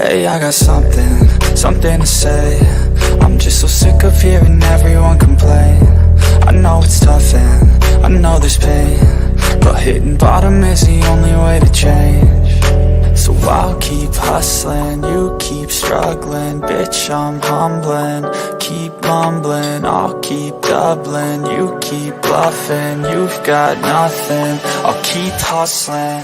Hey, I got something to say. I'm just so sick of hearing everyone complain. I know it's tough and I know there's pain, but hitting bottom is the only way to change. So I'll keep hustling, you keep struggling. Bitch, I'm humbling, keep mumbling. I'll keep doubling, you keep bluffing. You've got nothing, I'll keep hustling.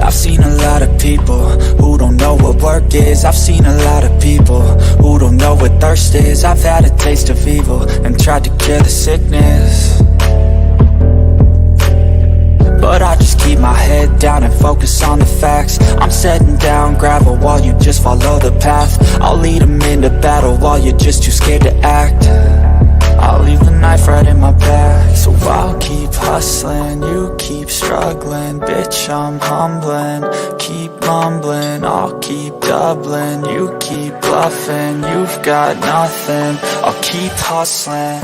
I've seen a lot of people who don't know what work is. I've seen a lot of people who don't know what thirst is. I've had a taste of evil and tried to cure the sickness, but I just keep my head down and focus on the facts. I'm setting down gravel while you just follow the path. I'll lead them into battle while you're just too scared to act. I'll leave the knife right in my back. So I'll keep hustling, you keep struggling. Bitch, I'm humbling, keep mumbling. I'll keep doubling, you keep bluffing. You've got nothing, I'll keep hustling.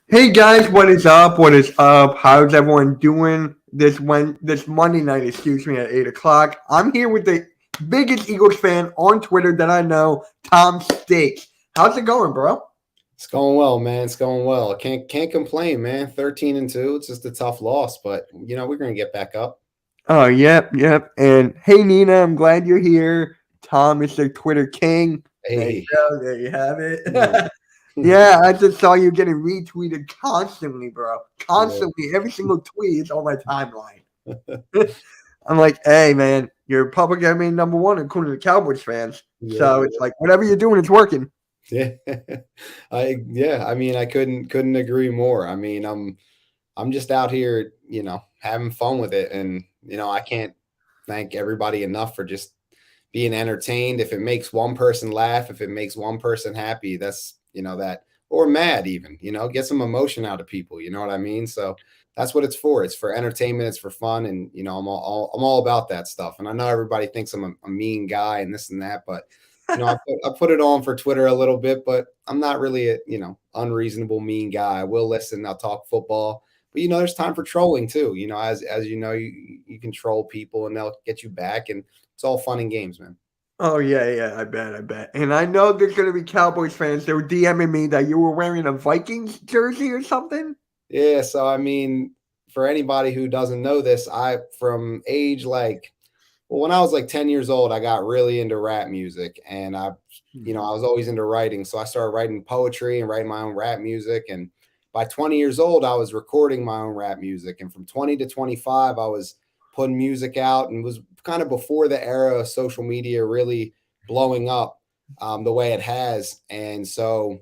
Hey guys, what is up? What is up? How's everyone doing this Monday night, at 8 o'clock? I'm here with the biggest Eagles fan on Twitter that I know, Tom Steaks. How's it going, bro? It's going well, man. It's going well. Can't complain, man. 13-2. It's just a tough loss, but we're gonna get back up. Oh, yep. And hey Nina, I'm glad you're here. Tom is the Twitter king. Hey. There you have it. Yeah, I just saw you getting retweeted constantly, bro. Constantly. Yeah. Every single tweet is on my timeline. I'm like, hey, man, you're public enemy number one according to Cowboys fans. Yeah. So it's like, whatever you're doing, it's working. Yeah. I mean, I couldn't agree more. I mean, I'm just out here, having fun with it. And, I can't thank everybody enough for just being entertained. If it makes one person laugh, if it makes one person happy, that's, that, or mad even, get some emotion out of people. You know what I mean? So that's what it's for. It's for entertainment. It's for fun. And, I'm all about that stuff. And I know everybody thinks I'm a mean guy and this and that, but, I put it on for Twitter a little bit, but I'm not really a, unreasonable, mean guy. I will listen. I'll talk football, but, there's time for trolling too. As you can troll people and they'll get you back, and it's all fun and games, man. Oh, yeah, I bet. And I know there's going to be Cowboys fans. They were DMing me that you were wearing a Vikings jersey or something. Yeah, so, I mean, for anybody who doesn't know this, from age when I was 10 years old, I got really into rap music, and I was always into writing. So I started writing poetry and writing my own rap music. And by 20 years old, I was recording my own rap music. And from 20 to 25, I was putting music out, and was kind of before the era of social media really blowing up the way it has. And so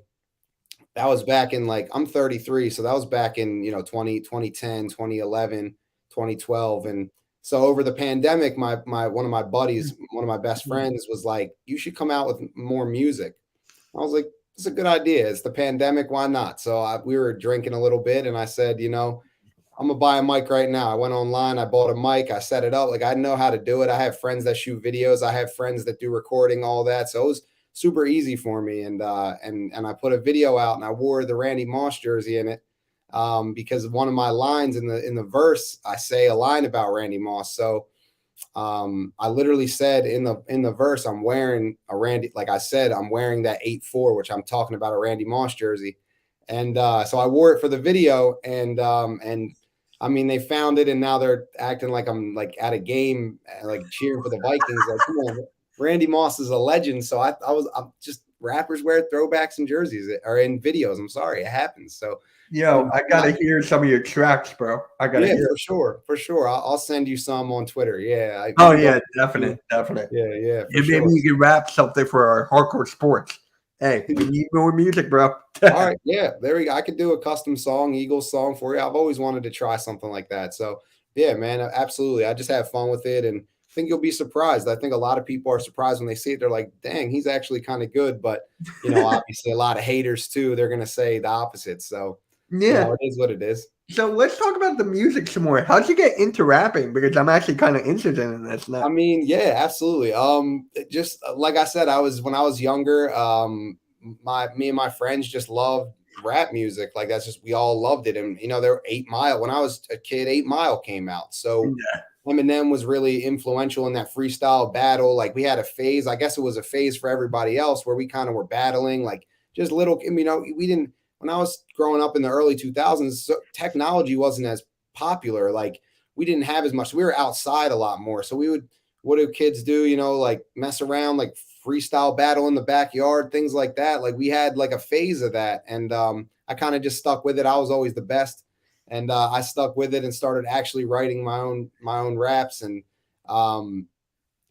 that was back in I'm 33. So that was back in, 2010, 2011, 2012. And so over the pandemic, my one of my buddies, one of my best friends was like, you should come out with more music. I was like, it's a good idea. It's the pandemic. Why not? So we were drinking a little bit, and I said, I'm going to buy a mic right now. I went online, I bought a mic, I set it up. I know how to do it. I have friends that shoot videos. I have friends that do recording, all that. So it was super easy for me. And I put a video out, and I wore the Randy Moss jersey in it because one of my lines in the verse, I say a line about Randy Moss. So I literally said in the verse, I'm wearing a Randy, like I said, I'm wearing that 8-4, which I'm talking about a Randy Moss jersey. And so I wore it for the video, and I mean, they found it and now they're acting like I'm like at a game, like cheering for the Vikings. Like, come on, Randy Moss is a legend. So I'm just rappers wear throwbacks and jerseys or in videos. I'm sorry, it happens. So, Yo, I gotta hear some of your tracks, bro. I gotta hear. For sure. I'll send you some on Twitter. Yeah. Oh yeah, definitely. Yeah. And maybe you can rap something for our hardcore sports. Hey, we need more music, bro. All right, yeah, there we go. I could do a custom song, Eagles song for you. I've always wanted to try something like that. So, yeah, man, absolutely. I just have fun with it, and I think you'll be surprised. I think a lot of people are surprised when they see it. They're like, "Dang, he's actually kind of good." But obviously, a lot of haters too. They're gonna say the opposite. So, yeah, it is what it is. So let's talk about the music some more. How'd you get into rapping? Because I'm actually kind of interested in this now. I mean, yeah, absolutely. Just like I said, when I was younger. Me and my friends just loved rap music. Like that's just we all loved it. And there were 8 Mile when I was a kid. 8 Mile came out, so Eminem was really influential in that freestyle battle. Like we had a phase. I guess it was a phase for everybody else where we kind of were battling, like just little. We didn't. When I was growing up in the early 2000s, technology wasn't as popular. Like we didn't have as much. We were outside a lot more. So what do kids do? Like mess around, like freestyle battle in the backyard, things like that. Like we had like a phase of that. And I kind of just stuck with it. I was always the best. And I stuck with it and started actually writing my own raps. And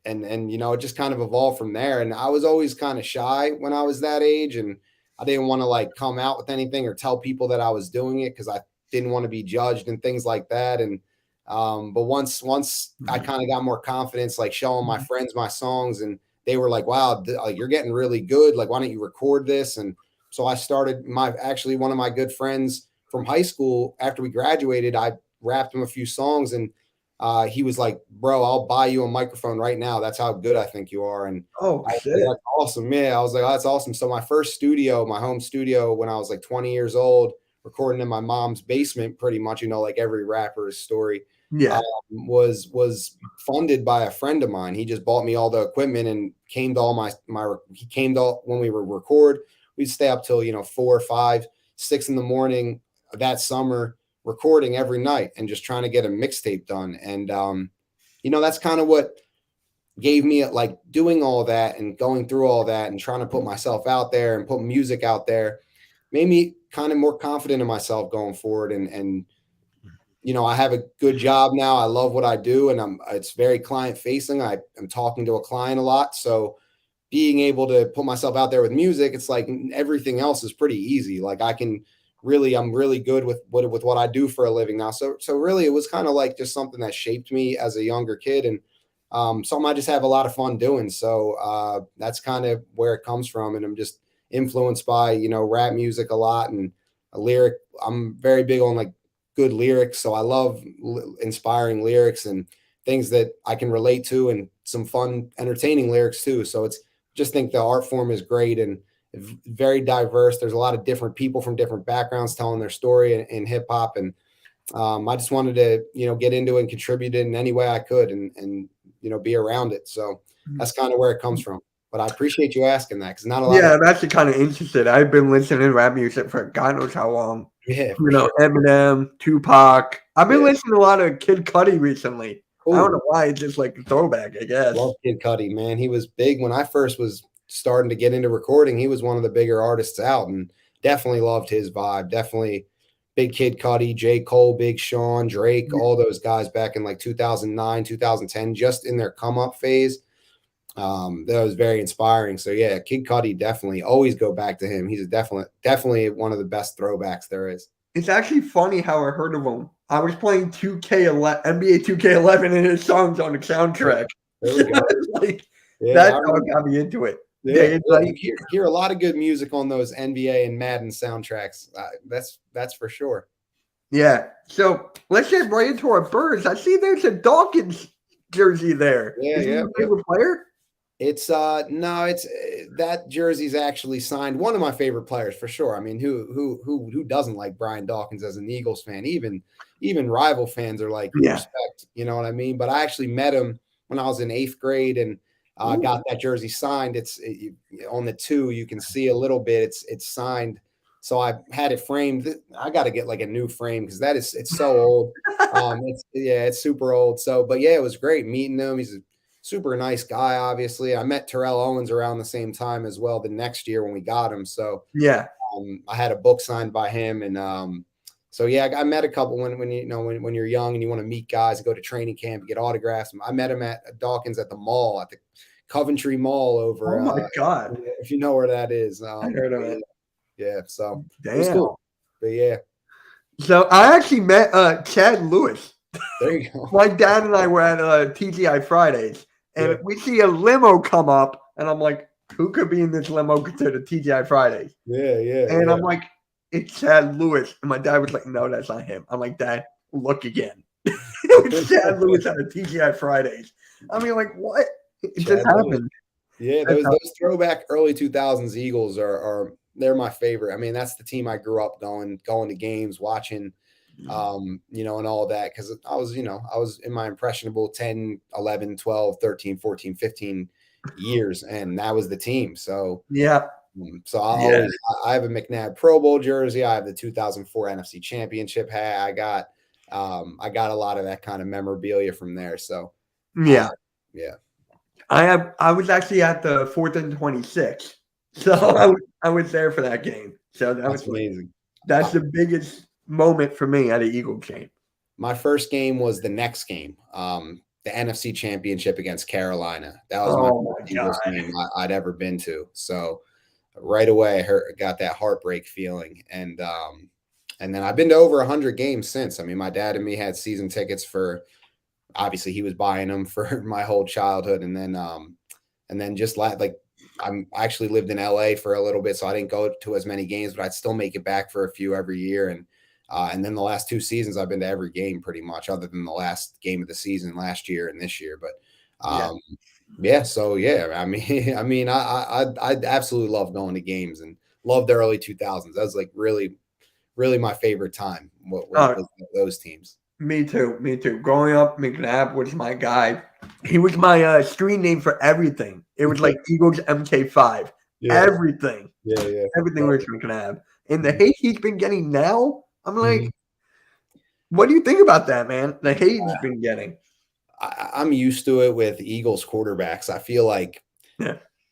it just kind of evolved from there. And I was always kind of shy when I was that age. And I didn't want to like come out with anything or tell people that I was doing it because I didn't want to be judged and things like that. And but once I kind of got more confidence, like showing my friends my songs, and they were like, "Wow, you're getting really good. Like, why don't you record this?" And so I started. One of my good friends from high school, after we graduated, I rapped him a few songs, and he was like, "Bro, I'll buy you a microphone right now. That's how good I think you are." And shit. That's awesome. Yeah, I was like, "Oh, that's awesome." So my first my home studio, when I was like 20 years old, recording in my mom's basement, pretty much, like every rapper's story. Yeah, was funded by a friend of mine. He just bought me all the equipment and came to all he came to when we would record. We'd stay up till 4, 5, 6 in the morning that summer recording every night and just trying to get a mixtape done. And that's kind of what gave me like doing all that and going through all that and trying to put myself out there and put music out there made me kind of more confident in myself going forward. And I have a good job now. I love what I do, and it's very client facing. I'm talking to a client a lot. So being able to put myself out there with music, it's like everything else is pretty easy. Like I'm really good with what I do for a living now. So really it was kind of like just something that shaped me as a younger kid, and something I just have a lot of fun doing. So that's kind of where it comes from. And I'm just influenced by, rap music a lot and a lyric. I'm very big on like good lyrics. So I love inspiring lyrics and things that I can relate to and some fun, entertaining lyrics too. So just think the art form is great and very diverse. There's a lot of different people from different backgrounds telling their story in hip hop. And I just wanted to, get into it and contribute in any way I could and be around it. So that's kind of where it comes from. But I appreciate you asking that because not a lot. Yeah, I'm actually kind of interested. I've been listening to rap music for God knows how long. Yeah, sure. Eminem, Tupac. I've been listening to a lot of Kid Cudi recently. Cool. I don't know why. It's just like a throwback, I guess. Love Kid Cudi, man. He was big when I first was starting to get into recording. He was one of the bigger artists out, and definitely loved his vibe. Definitely big Kid Cudi, J. Cole, Big Sean, Drake, all those guys back in like 2009, 2010, just in their come up phase. That was very inspiring. So yeah, Kid Cudi, definitely always go back to him. He's definitely one of the best throwbacks there is. It's actually funny how I heard of him. I was playing NBA 2K11 and his songs on the soundtrack. There we go. That's how it got me into it. Yeah, you hear a lot of good music on those NBA and Madden soundtracks. That's for sure. Yeah. So let's get right into our birds. I see there's a Dawkins jersey there. Yeah, Is he your favorite player? It's that jersey's actually signed one of my favorite players for sure. I mean, who doesn't like Brian Dawkins as an Eagles fan? Even rival fans are like, respect, you know what I mean? But I actually met him when I was in 8th grade and got that jersey signed. It's on the 2, you can see a little bit. It's signed So I had it framed. I got to get like a new frame because it's so old. It's super old. So, but yeah, it was great meeting him. He's a super nice guy. Obviously, I met Terrell Owens around the same time as well. The next year when we got him. So Yeah. I had a book signed by him, and so yeah, I met a couple when you're young and you want to meet guys, go to training camp, get autographs. I met him at Dawkins at the mall, at the Coventry Mall over. Oh my God. If you know where that is. I heard of it. Yeah, so Damn. it was cool. But yeah. So I actually met Chad Lewis. There you go. My dad and I were at TGI Fridays, and we see a limo come up, and I'm like, who could be in this limo to the TGI Fridays? Yeah. And I'm like, it's Chad Lewis. And my dad was like, no, that's not him. I'm like, Dad, look again. It was Chad Lewis at the TGI Fridays. I mean, like, what? It just happened. Yeah, those throwback early 2000s Eagles are they're my favorite. I mean, that's the team I grew up going to games, watching, and all that. Because I was in my impressionable 10, 11, 12, 13, 14, 15 years, and that was the team. So yeah. So I have a McNabb Pro Bowl jersey. I have the 2004 NFC Championship hat. I got a lot of that kind of memorabilia from there. So yeah. I was actually at the 4th and 26. So I was there for that game. So that was amazing. That's the biggest moment for me at an Eagles game. My first game was the next game, the NFC Championship against Carolina. That was my first Eagles game I'd ever been to. So right away, I got that heartbreak feeling, and then I've been to over 100 games since. I mean, my dad and me had season tickets for. Obviously, he was buying them for my whole childhood, and then just I actually lived in LA for a little bit, so I didn't go to as many games, but I'd still make it back for a few every year, and then the last 2 seasons I've been to every game pretty much, other than the last game of the season last year and this year, but. So I mean, I absolutely love going to games and love the early 2000s. That was like really, really my favorite time. Those teams. Me too. Growing up, McNabb was my guy. He was my screen name for everything. It was like Eagles MK5. Yeah. Everything. Yeah. Everything was McNabb. And the hate he's been getting now, I'm like, what do you think about that, man? The hate he's been getting. I'm used to it with Eagles quarterbacks. I feel like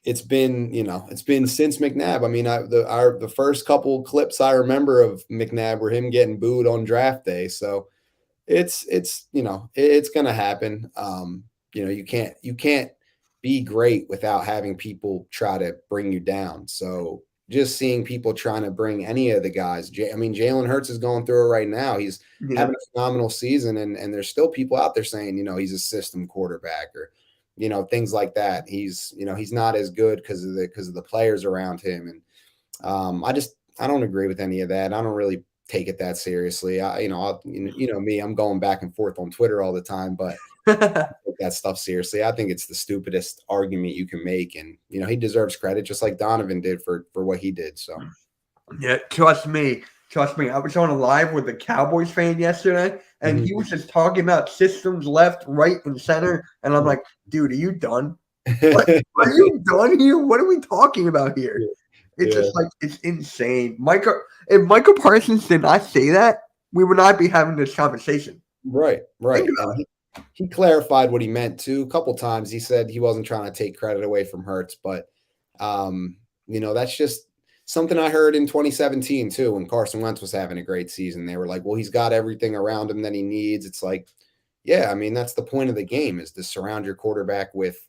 it's been since McNabb. I mean, the first couple clips I remember of McNabb were him getting booed on draft day. So it's going to happen. You can't be great without having people try to bring you down. So just seeing people trying to bring any of the guys. Jalen Hurts is going through it right now. He's having a phenomenal season, and there's still people out there saying, he's a system quarterback or, things like that. He's not as good because of the players around him. And I don't agree with any of that. I don't really take it that seriously. Me, I'm going back and forth on Twitter all the time, but I take that stuff seriously. I think it's the stupidest argument you can make, and he deserves credit just like Donovan did for what he did. So yeah, trust me. I was on a live with a Cowboys fan yesterday, and he was just talking about systems left, right, and center, and I'm like, dude, are you done? Are you done here? What are we talking about here? It's just like, it's insane. If Michael Parsons did not say that, we would not be having this conversation. Right. He clarified what he meant too. A couple times he said he wasn't trying to take credit away from Hurts, but that's just something I heard in 2017 too, when Carson Wentz was having a great season. They were like, well, he's got everything around him that he needs. It's like, yeah, I mean, that's the point of the game, is to surround your quarterback with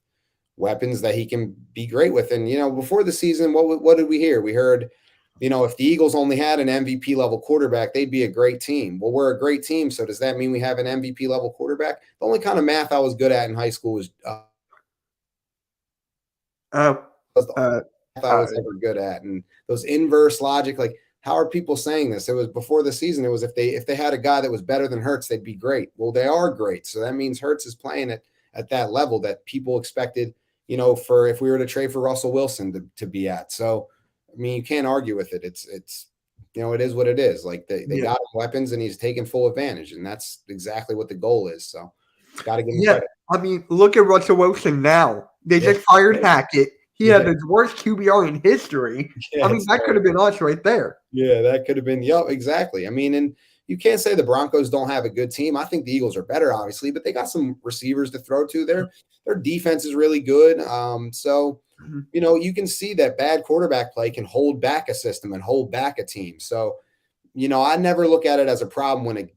weapons that he can be great with. And, before the season, what did we hear? We heard, if the Eagles only had an MVP level quarterback, they'd be a great team. Well, we're a great team. So does that mean we have an MVP level quarterback? The only kind of math I was good at in high school was I was ever good at. And those inverse logic, like, how are people saying this? It was before the season. It was if they had a guy that was better than Hurts, they'd be great. Well, they are great. So that means Hurts is playing at that level that people expected, for if we were to trade for Russell Wilson to be at. So, I mean, you can't argue with it. It's it is what it is. Like they got him weapons, and he's taking full advantage, and that's exactly what the goal is. So, got to give him credit. I mean, look at Russell Wilson now. They just fired Hackett. He had the worst QBR in history. Yeah, I mean, that could have been us right there. Yeah, that could have been. Yep, exactly. I mean, and you can't say the Broncos don't have a good team. I think the Eagles are better, obviously, but they got some receivers to throw to. Their defense is really good. So you can see that bad quarterback play can hold back a system and hold back a team. So, I never look at it as a problem when a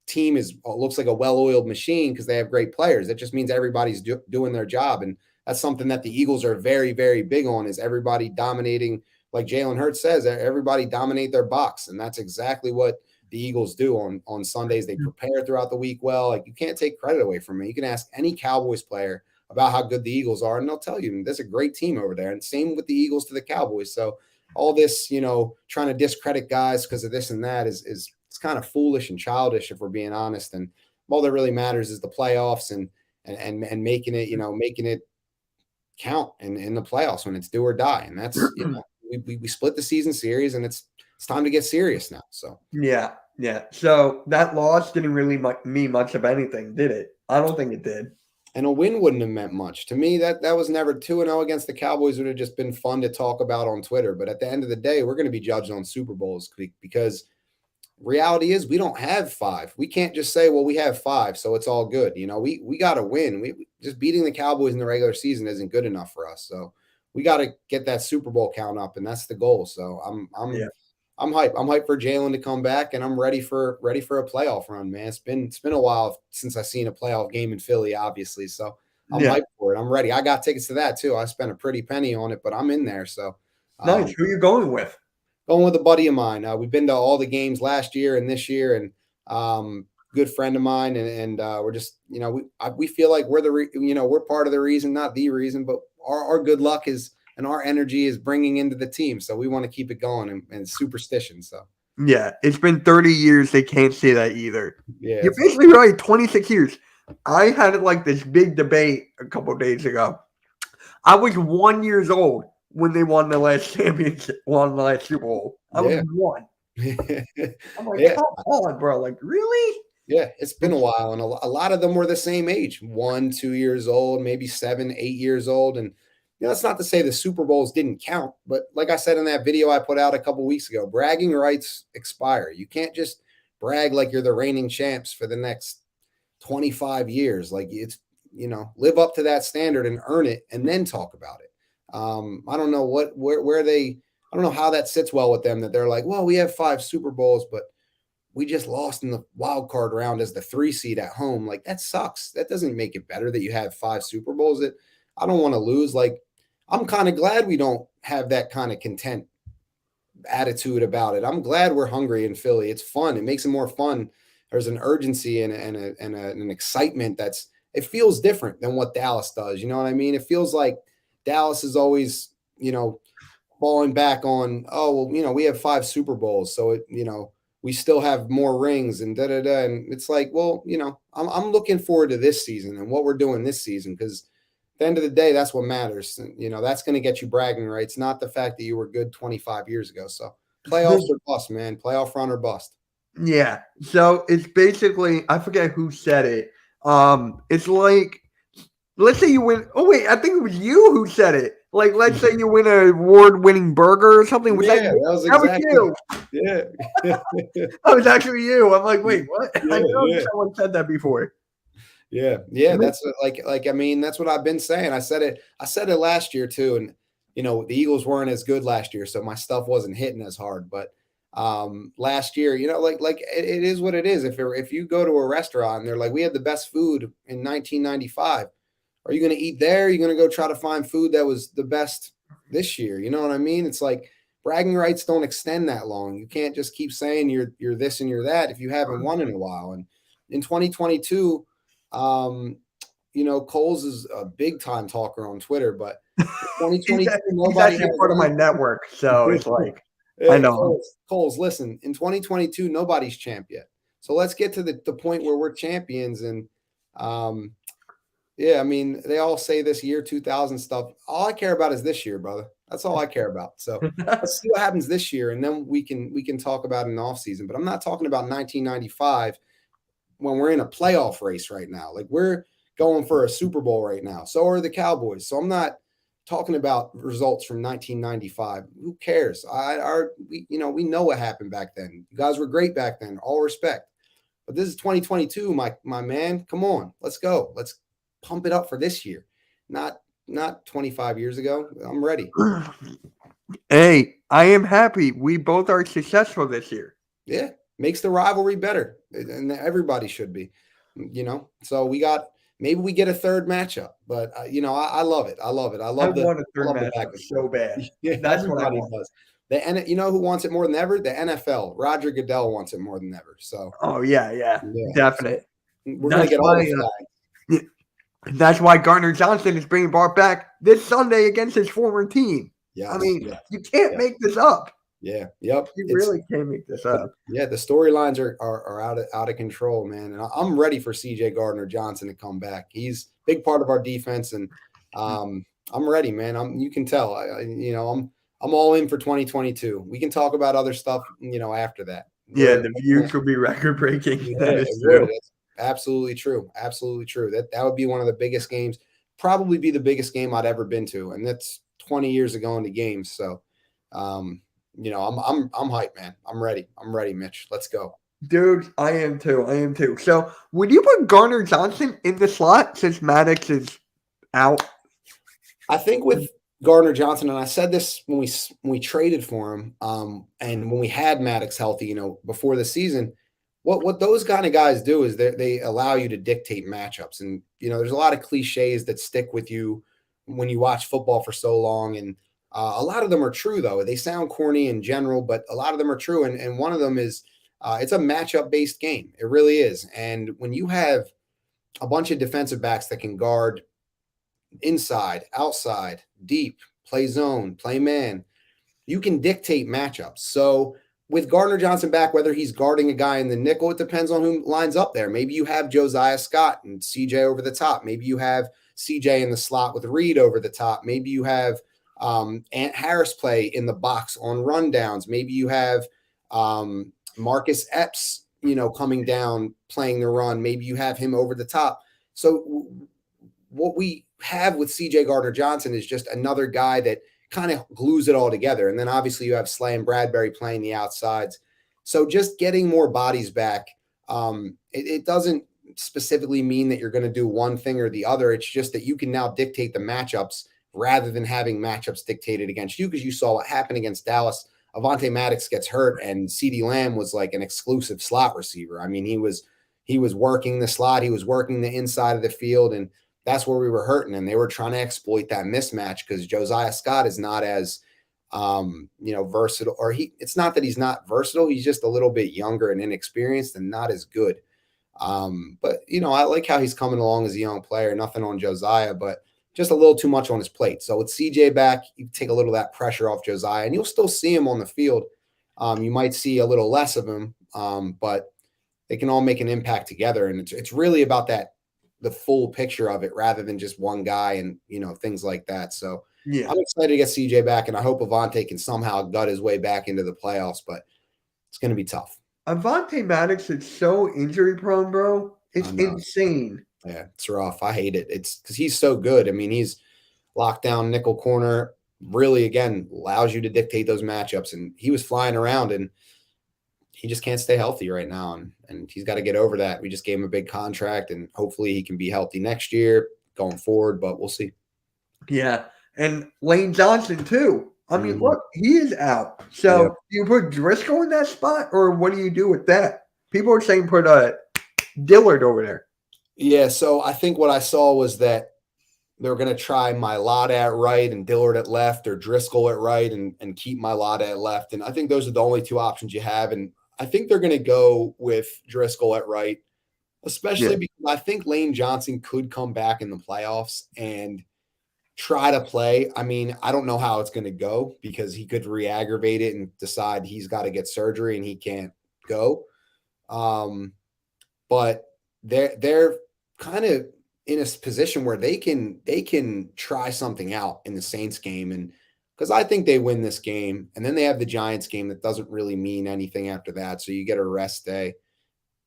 team looks like a well-oiled machine because they have great players. It just means everybody's doing their job, and that's something that the Eagles are very, very big on, is everybody dominating. Like Jalen Hurts says, everybody dominate their box, and that's exactly what the Eagles do on Sundays. They prepare throughout the week well. Like, you can't take credit away from it. You can ask any Cowboys player about how good the Eagles are, and they'll tell you there's a great team over there. And same with the Eagles to the Cowboys. So all this, trying to discredit guys because of this and that is it's kind of foolish and childish, if we're being honest. And all that really matters is the playoffs and making it, making it count in the playoffs when it's do or die. And that's, we split the season series, and it's time to get serious now. So yeah. So that loss didn't really mean much of anything, did it? I don't think it did. And a win wouldn't have meant much to me. That was never 2-0 against the Cowboys. Would have just been fun to talk about on Twitter. But at the end of the day, we're going to be judged on Super Bowls, because reality is we don't have 5. We can't just say, well, we have 5, so it's all good. We got to win. We just beating the Cowboys in the regular season isn't good enough for us. So we got to get that Super Bowl count up, and that's the goal. So I'm hyped. I'm hyped for Jalen to come back, and I'm ready for a playoff run, man. It's been a while since I've seen a playoff game in Philly, obviously. So I'm hyped for it. I'm ready. I got tickets to that too. I spent a pretty penny on it, but I'm in there. So nice. Who are you going with? Going with a buddy of mine. We've been to all the games last year and this year, and good friend of mine, and we're just we feel like we're we're part of the reason, not the reason, but our good luck is. And our energy is bringing into the team. So we want to keep it going and superstition. So, yeah, it's been 30 years. They can't say that either. Yeah, you're basically right. 26 years. I had this big debate a couple of days ago. I was 1 year old when they won the last championship, won the last Super Bowl. I was 1. I'm like, come on, bro. Like, really? Yeah, it's been a while. And a lot of them were the same age, 1, 2 years old, maybe 7, 8 years old. And that's not to say the Super Bowls didn't count, but like I said in that video I put out a couple weeks ago, bragging rights expire. You can't just brag like you're the reigning champs for the next 25 years. Like, it's, live up to that standard and earn it, and then talk about it. I don't know I don't know how that sits well with them, that they're like, well, we have 5 Super Bowls, but we just lost in the wild card round as the 3 seed at home. Like, that sucks. That doesn't make it better that you have 5 Super Bowls. I don't want to lose. Like, I'm kind of glad we don't have that kind of content attitude about it. I'm glad we're hungry in Philly. It's fun. It makes it more fun. There's an urgency and an excitement it feels different than what Dallas does. You know what I mean? It feels like Dallas is always, falling back on, we have 5 Super Bowls. So we still have more rings and da-da-da. And it's like, well, I'm looking forward to this season and what we're doing this season, because at the end of the day, that's what matters. That's going to get you bragging rights, not the fact that you were good 25 years ago. So playoffs or bust, man. Playoff run or bust. Yeah. So it's basically, I forget who said it. It's like, let's say you win. Oh, wait, I think it was you who said it. Like, let's say you win an award-winning burger or something. Was that was you? Yeah. That was actually you. I'm like, wait, what? I know someone said that before. Yeah. That's that's what I've been saying. I said it last year too. And, the Eagles weren't as good last year, so my stuff wasn't hitting as hard. But last year, it is what it is. If you go to a restaurant and they're like, we had the best food in 1995, are you going to eat there? Are you going to go try to find food that was the best this year? You know what I mean? It's like, bragging rights don't extend that long. You can't just keep saying you're this and you're that if you haven't won in a while. And in 2022, Coles is a big time talker on Twitter, but 2022, nobody has part of my network. So it's like, I know. Coles, listen, in 2022, nobody's champ yet. So let's get to the point where we're champions. And they all say this year 2000 stuff. All I care about is this year, brother. That's all I care about. So let's see what happens this year, and then we can talk about it in the offseason. But I'm not talking about 1995 when we're in a playoff race right now. Like, we're going for a Super Bowl right now. So are the Cowboys. So I'm not talking about results from 1995. Who cares? We know what happened back then. You guys were great back then. All respect. But this is 2022, my man. Come on, let's go. Let's pump it up for this year, not 25 years ago. I'm ready. Hey, I am happy we both are successful this year. Yeah, makes the rivalry better, and everybody should be. So maybe we get a third matchup, but I love it. I love it. I love want a third matchup so bad. Yeah, That's what I everybody want. does. Who wants it more than ever? The NFL. Roger Goodell wants it more than ever. So. Oh yeah, definitely. So we're gonna get all the flags. That's why Gardner Johnson is being brought back this Sunday against his former team. Yeah, I mean, you can't make this up. Yeah, yep. You really can't make this up. Yeah, the storylines are out of control, man. And I'm ready for CJ Gardner Johnson to come back. He's a big part of our defense, and I'm ready, man. You can tell. I'm all in for 2022. We can talk about other stuff, after that. Yeah, the views will be record breaking. Yeah, that is true. That's absolutely true. Absolutely true. That would be one of the biggest games. Probably be the biggest game I'd ever been to, and that's 20 years ago in the games. So, I'm hyped, man. I'm ready, Mitch. Let's go. Dude, I am too. So, would you put Gardner Johnson in the slot since Maddox is out? I think with Gardner Johnson, and I said this when we traded for him, and when we had Maddox healthy, before the season, what those kind of guys do is they allow you to dictate matchups. And, there's a lot of cliches that stick with you when you watch football for so long. And a lot of them are true, though. They sound corny in general, but a lot of them are true. And one of them is it's a matchup-based game. It really is. And when you have a bunch of defensive backs that can guard inside, outside, deep, play zone, play man, you can dictate matchups. So with Gardner Johnson back, whether he's guarding a guy in the nickel, it depends on who lines up there. Maybe you have Josiah Scott and CJ over the top. Maybe you have CJ in the slot with Reed over the top. Maybe you have Ant Harris play in the box on rundowns. Maybe you have Marcus Epps, coming down, playing the run. Maybe you have him over the top. So what we have with CJ Gardner Johnson is just another guy that kind of glues it all together. And then obviously you have Slay and Bradbury playing the outsides. So just getting more bodies back, it doesn't specifically mean that you're going to do one thing or the other. It's just that you can now dictate the matchups rather than having matchups dictated against you, because you saw what happened against Dallas. Avonte Maddox gets hurt and CeeDee Lamb was like an exclusive slot receiver. I mean, he was working the slot. He was working the inside of the field, and that's where we were hurting. And they were trying to exploit that mismatch because Josiah Scott is not as, versatile, or it's not that he's not versatile. He's just a little bit younger and inexperienced and not as good. But I like how he's coming along as a young player. Nothing on Josiah, but just a little too much on his plate. So with CJ back, you take a little of that pressure off Josiah, and you'll still see him on the field. You might see a little less of him, but they can all make an impact together. And it's really about the full picture of it rather than just one guy and, things like that. So yeah, I'm excited to get CJ back, and I hope Avonte can somehow gut his way back into the playoffs, but it's going to be tough. Avonte Maddox is so injury prone, bro. It's insane. Yeah, it's rough. I hate it. It's because he's so good. I mean, he's locked down nickel corner, really, again, allows you to dictate those matchups. And he was flying around, and he just can't stay healthy right now. And he's got to get over that. We just gave him a big contract, and hopefully he can be healthy next year going forward, but we'll see. Yeah. And Lane Johnson, too. I mean, look, he is out. So do you put Driscoll in that spot, or what do you do with that? People are saying put Dillard over there. Yeah, so I think what I saw was that they're going to try Mailata at right and Dillard at left, or Driscoll at right and keep Mailata at left. And I think those are the only two options you have. And I think they're going to go with Driscoll at right, especially because I think Lane Johnson could come back in the playoffs and try to play. I mean, I don't know how it's going to go because he could re-aggravate it and decide he's got to get surgery and he can't go. But they're kind of in a position where they can try something out in the Saints game. And because I think they win this game, and then they have the Giants game that doesn't really mean anything after that. So you get a rest day.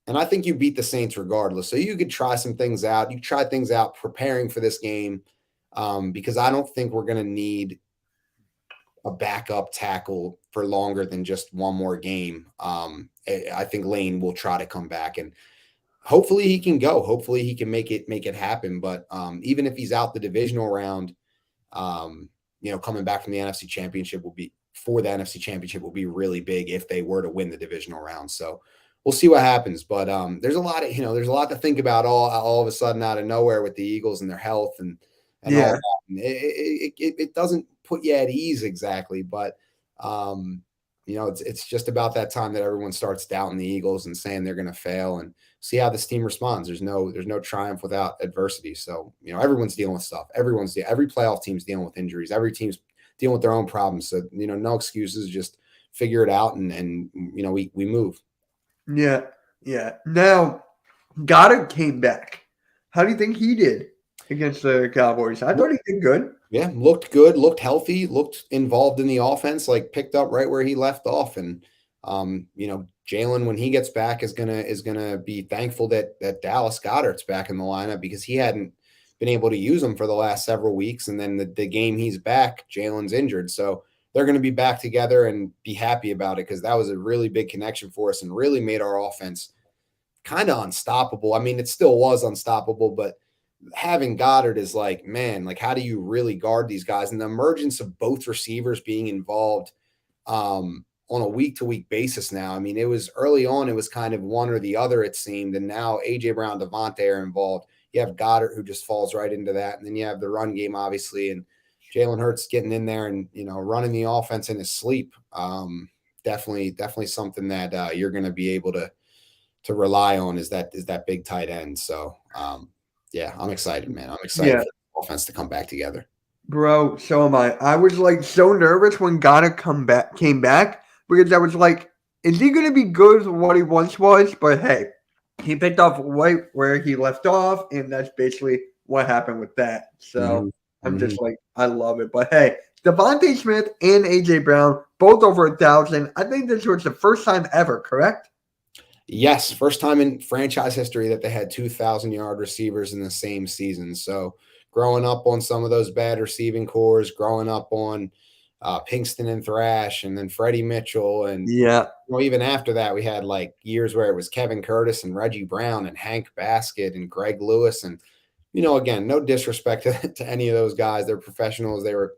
And I think you beat the Saints regardless. So you could try some things out. You try things out preparing for this game. because I don't think we're going to need a backup tackle for longer than just one more game. I think Lane will try to come back, and hopefully he can go. Hopefully he can make it happen. But even if he's out the divisional round, coming back from the NFC Championship will be really big if they were to win the divisional round. So we'll see what happens. But there's a lot to think about all of a sudden out of nowhere with the Eagles and their health and all that. It doesn't put you at ease exactly, but it's just about that time that everyone starts doubting the Eagles and saying they're going to fail, and see how this team responds. There's no triumph without adversity. So, everyone's dealing with stuff. Every playoff team's dealing with injuries. Every team's dealing with their own problems. So, no excuses, just figure it out. And we move. Yeah. Yeah. Now, Goddard came back. How do you think he did against the Cowboys? I thought he did good. Yeah, looked good, looked healthy, looked involved in the offense, like picked up right where he left off. And Jalen, when he gets back, is gonna be thankful that Dallas Goedert's back in the lineup, because he hadn't been able to use him for the last several weeks. And then the game he's back, Jalen's injured. So they're going to be back together and be happy about it, because that was a really big connection for us and really made our offense kind of unstoppable. I mean, it still was unstoppable, but having Goddard is like, man, like, how do you really guard these guys? And the emergence of both receivers being involved on a week-to-week basis now. I mean, it was early on, it was kind of one or the other, it seemed. And now A.J. Brown, Devontae are involved. You have Goddard, who just falls right into that. And then you have the run game, obviously, and Jalen Hurts getting in there and, running the offense in his sleep. Definitely something that you're going to be able to rely on is that big tight end. So, yeah, I'm excited, man. I'm excited for the offense to come back together. Bro, so am I. I was like so nervous when Goddard came back, because I was like, is he going to be good for what he once was? But hey, he picked up right where he left off, and that's basically what happened with that. So I'm just like, I love it. But hey, Devontae Smith and A.J. Brown, both over 1,000. I think this was the first time ever, correct? Yes, first time in franchise history that they had 2,000-yard receivers in the same season. So growing up on some of those bad receiving cores, growing up on Pinkston and Thrash, and then Freddie Mitchell. And even after that, we had like years where it was Kevin Curtis and Reggie Brown and Hank Baskett and Greg Lewis. And, again, no disrespect to any of those guys. They're professionals. They were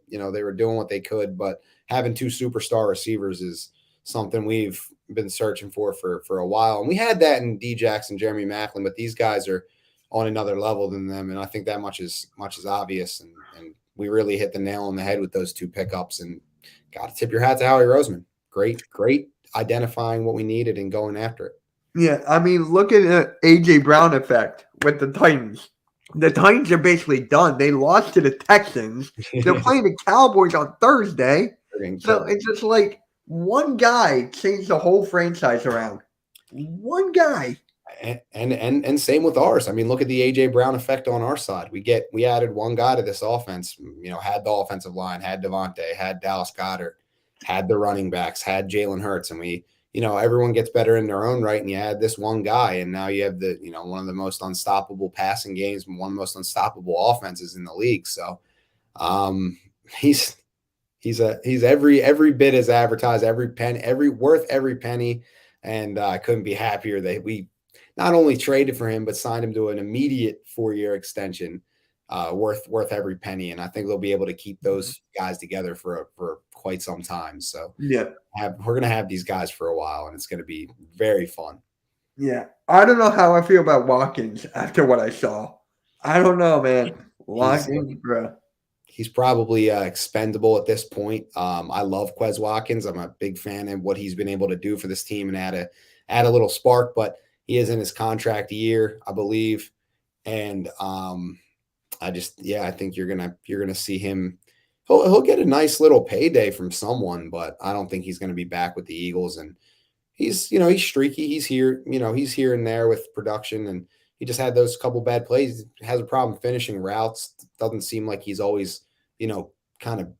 doing what they could, but having two superstar receivers is something we've been searching for a while. And we had that in D-Jax and Jeremy Maclin, but these guys are on another level than them. And I think that much is obvious. And we really hit the nail on the head with those two pickups, and got to tip your hat to Howie Roseman. Great identifying what we needed and going after it. Yeah. I mean, look at the A.J. Brown effect with the Titans. The Titans are basically done. They lost to the Texans. They're playing the Cowboys on Thursday. So it's just like, one guy changed the whole franchise around. One guy. And same with ours. I mean, look at the A.J. Brown effect on our side. We added one guy to this offense, had the offensive line, had Devontae, had Dallas Goedert, had the running backs, had Jalen Hurts. And we, everyone gets better in their own right. And you add this one guy, and now you have the, one of the most unstoppable passing games and one of the most unstoppable offenses in the league. So he's every bit as advertised, worth every penny. And I couldn't be happier that we not only traded for him, but signed him to an immediate 4-year extension, worth every penny. And I think they'll be able to keep those guys together for quite some time. So yeah, we're going to have these guys for a while, and it's going to be very fun. Yeah. I don't know how I feel about Watkins after what I saw. I don't know, man. Watkins, bro. He's probably expendable at this point. I love Quez Watkins. I'm a big fan of what he's been able to do for this team and add a little spark, but he is in his contract year, I believe. And I think you're gonna see him. He'll get a nice little payday from someone, but I don't think he's gonna be back with the Eagles. And he's streaky. He's here and there with production, and he just had those couple bad plays. He has a problem finishing routes. Doesn't seem like he's always, kind of,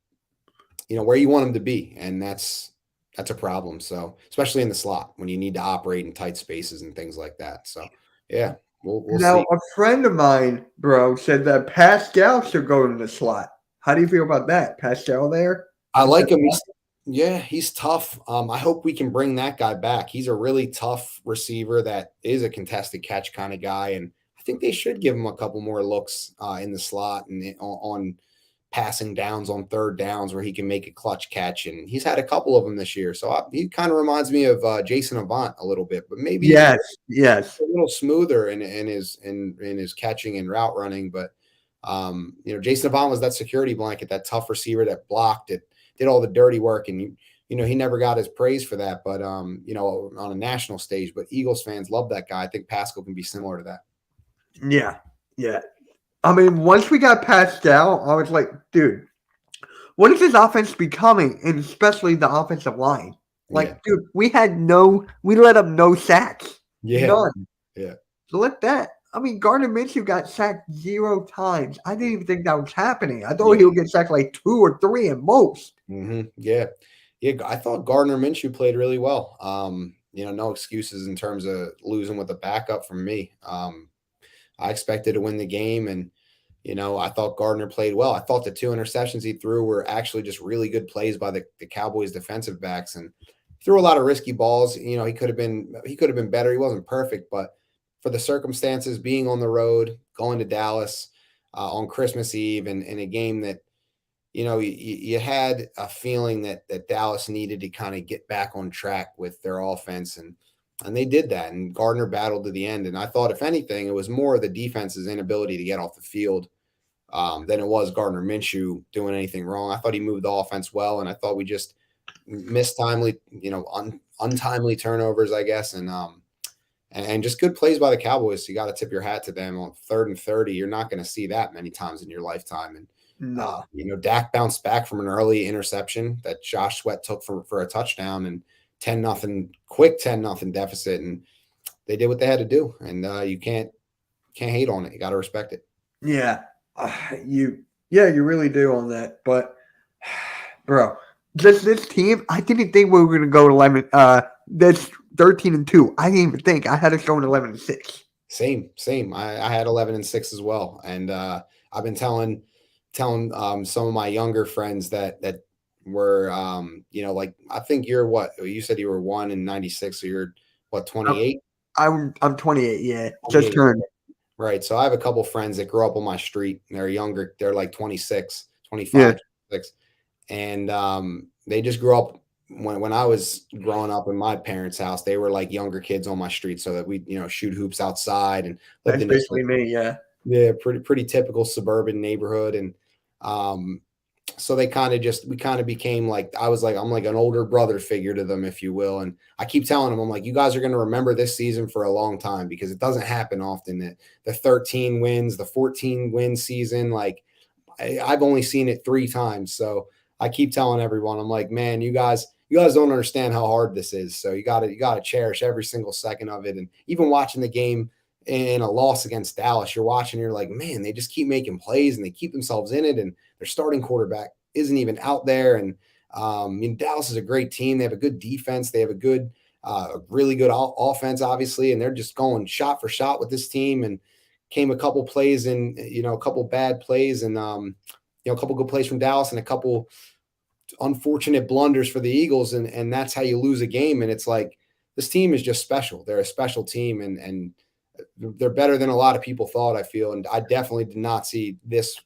where you want him to be. And that's a problem. So, especially in the slot when you need to operate in tight spaces and things like that. So, yeah, we'll Now, see. a friend of mine, bro, said that Pascal should go in the slot. How do you feel about that? Pascal there? I like him. He's tough. I hope we can bring that guy back. He's a really tough receiver that is a contested catch kind of guy, and I think they should give him a couple more looks in the slot and on passing downs on third downs where he can make a clutch catch. And he's had a couple of them this year, so he kind of reminds me of Jason Avant a little bit, but maybe Yes. a little smoother in his catching and route running. But Jason Avant was that security blanket, that tough receiver that blocked it, did all the dirty work, and he never got his praise for that, but on a national stage. But Eagles fans love that guy. I think Pascal can be similar to that. Yeah. I mean, once we got Pascal, I was like, dude, what is this offense becoming? And especially the offensive line. Like, dude, we let up no sacks. Yeah. None. Yeah. So Gardner Minshew got sacked 0 times. I didn't even think that was happening. I thought he would get sacked like 2 or 3 at most. Mm-hmm. Yeah. I thought Gardner Minshew played really well. No excuses in terms of losing with a backup from me. I expected to win the game, and I thought Gardner played well. I thought the 2 interceptions he threw were actually just really good plays by the Cowboys defensive backs, and threw a lot of risky balls. He could have been better. He wasn't perfect, but for the circumstances, being on the road, going to Dallas on Christmas Eve, and in a game that you had a feeling that Dallas needed to kind of get back on track with their offense, and they did that. And Gardner battled to the end. And I thought, if anything, it was more of the defense's inability to get off the field than it was Gardner Minshew doing anything wrong. I thought he moved the offense well, and I thought we just missed untimely turnovers, I guess, and just good plays by the Cowboys. You got to tip your hat to them on 3rd and 30. You're not going to see that many times in your lifetime. And no, Dak bounced back from an early interception that Josh Sweat took for a touchdown, and 10-0 deficit, and they did what they had to do. And you can't hate on it. You got to respect it. Yeah, you really do on that. But bro, just this team, I didn't think we were going to go 11. That's 13-2. I didn't even think. I had us going 11-6. Same. I had 11-6 as well, and I've been telling some of my younger friends that were I think you're what you said you were 1 in 96, so you're what, 28? I'm 28. Yeah, just turned. Right. So I have a couple friends that grew up on my street. And they're younger. They're like 26, 25, 26, and they just grew up. When I was growing up in my parents' house, they were like younger kids on my street, so that we shoot hoops outside and lived in basically me. Yeah, pretty typical suburban neighborhood, and so we kind of became like, I'm like an older brother figure to them, if you will. And I keep telling them, I'm like, you guys are going to remember this season for a long time, because it doesn't happen often. The 13 wins, the 14 win season, like I've only seen it 3 times. So I keep telling everyone, I'm like, man, you guys don't understand how hard this is. So you got to cherish every single second of it. And even watching the game in a loss against Dallas, you're watching, you're like, man, they just keep making plays and they keep themselves in it. And their starting quarterback isn't even out there. And Dallas is a great team. They have a good defense. They have a good, really good offense, obviously. And they're just going shot for shot with this team. And came a couple plays and, a couple bad plays and, a couple good plays from Dallas and a couple unfortunate blunders for the Eagles. And that's how you lose a game. And it's like, this team is just special. They're a special team, and they're better than a lot of people thought, I feel. And I definitely did not see this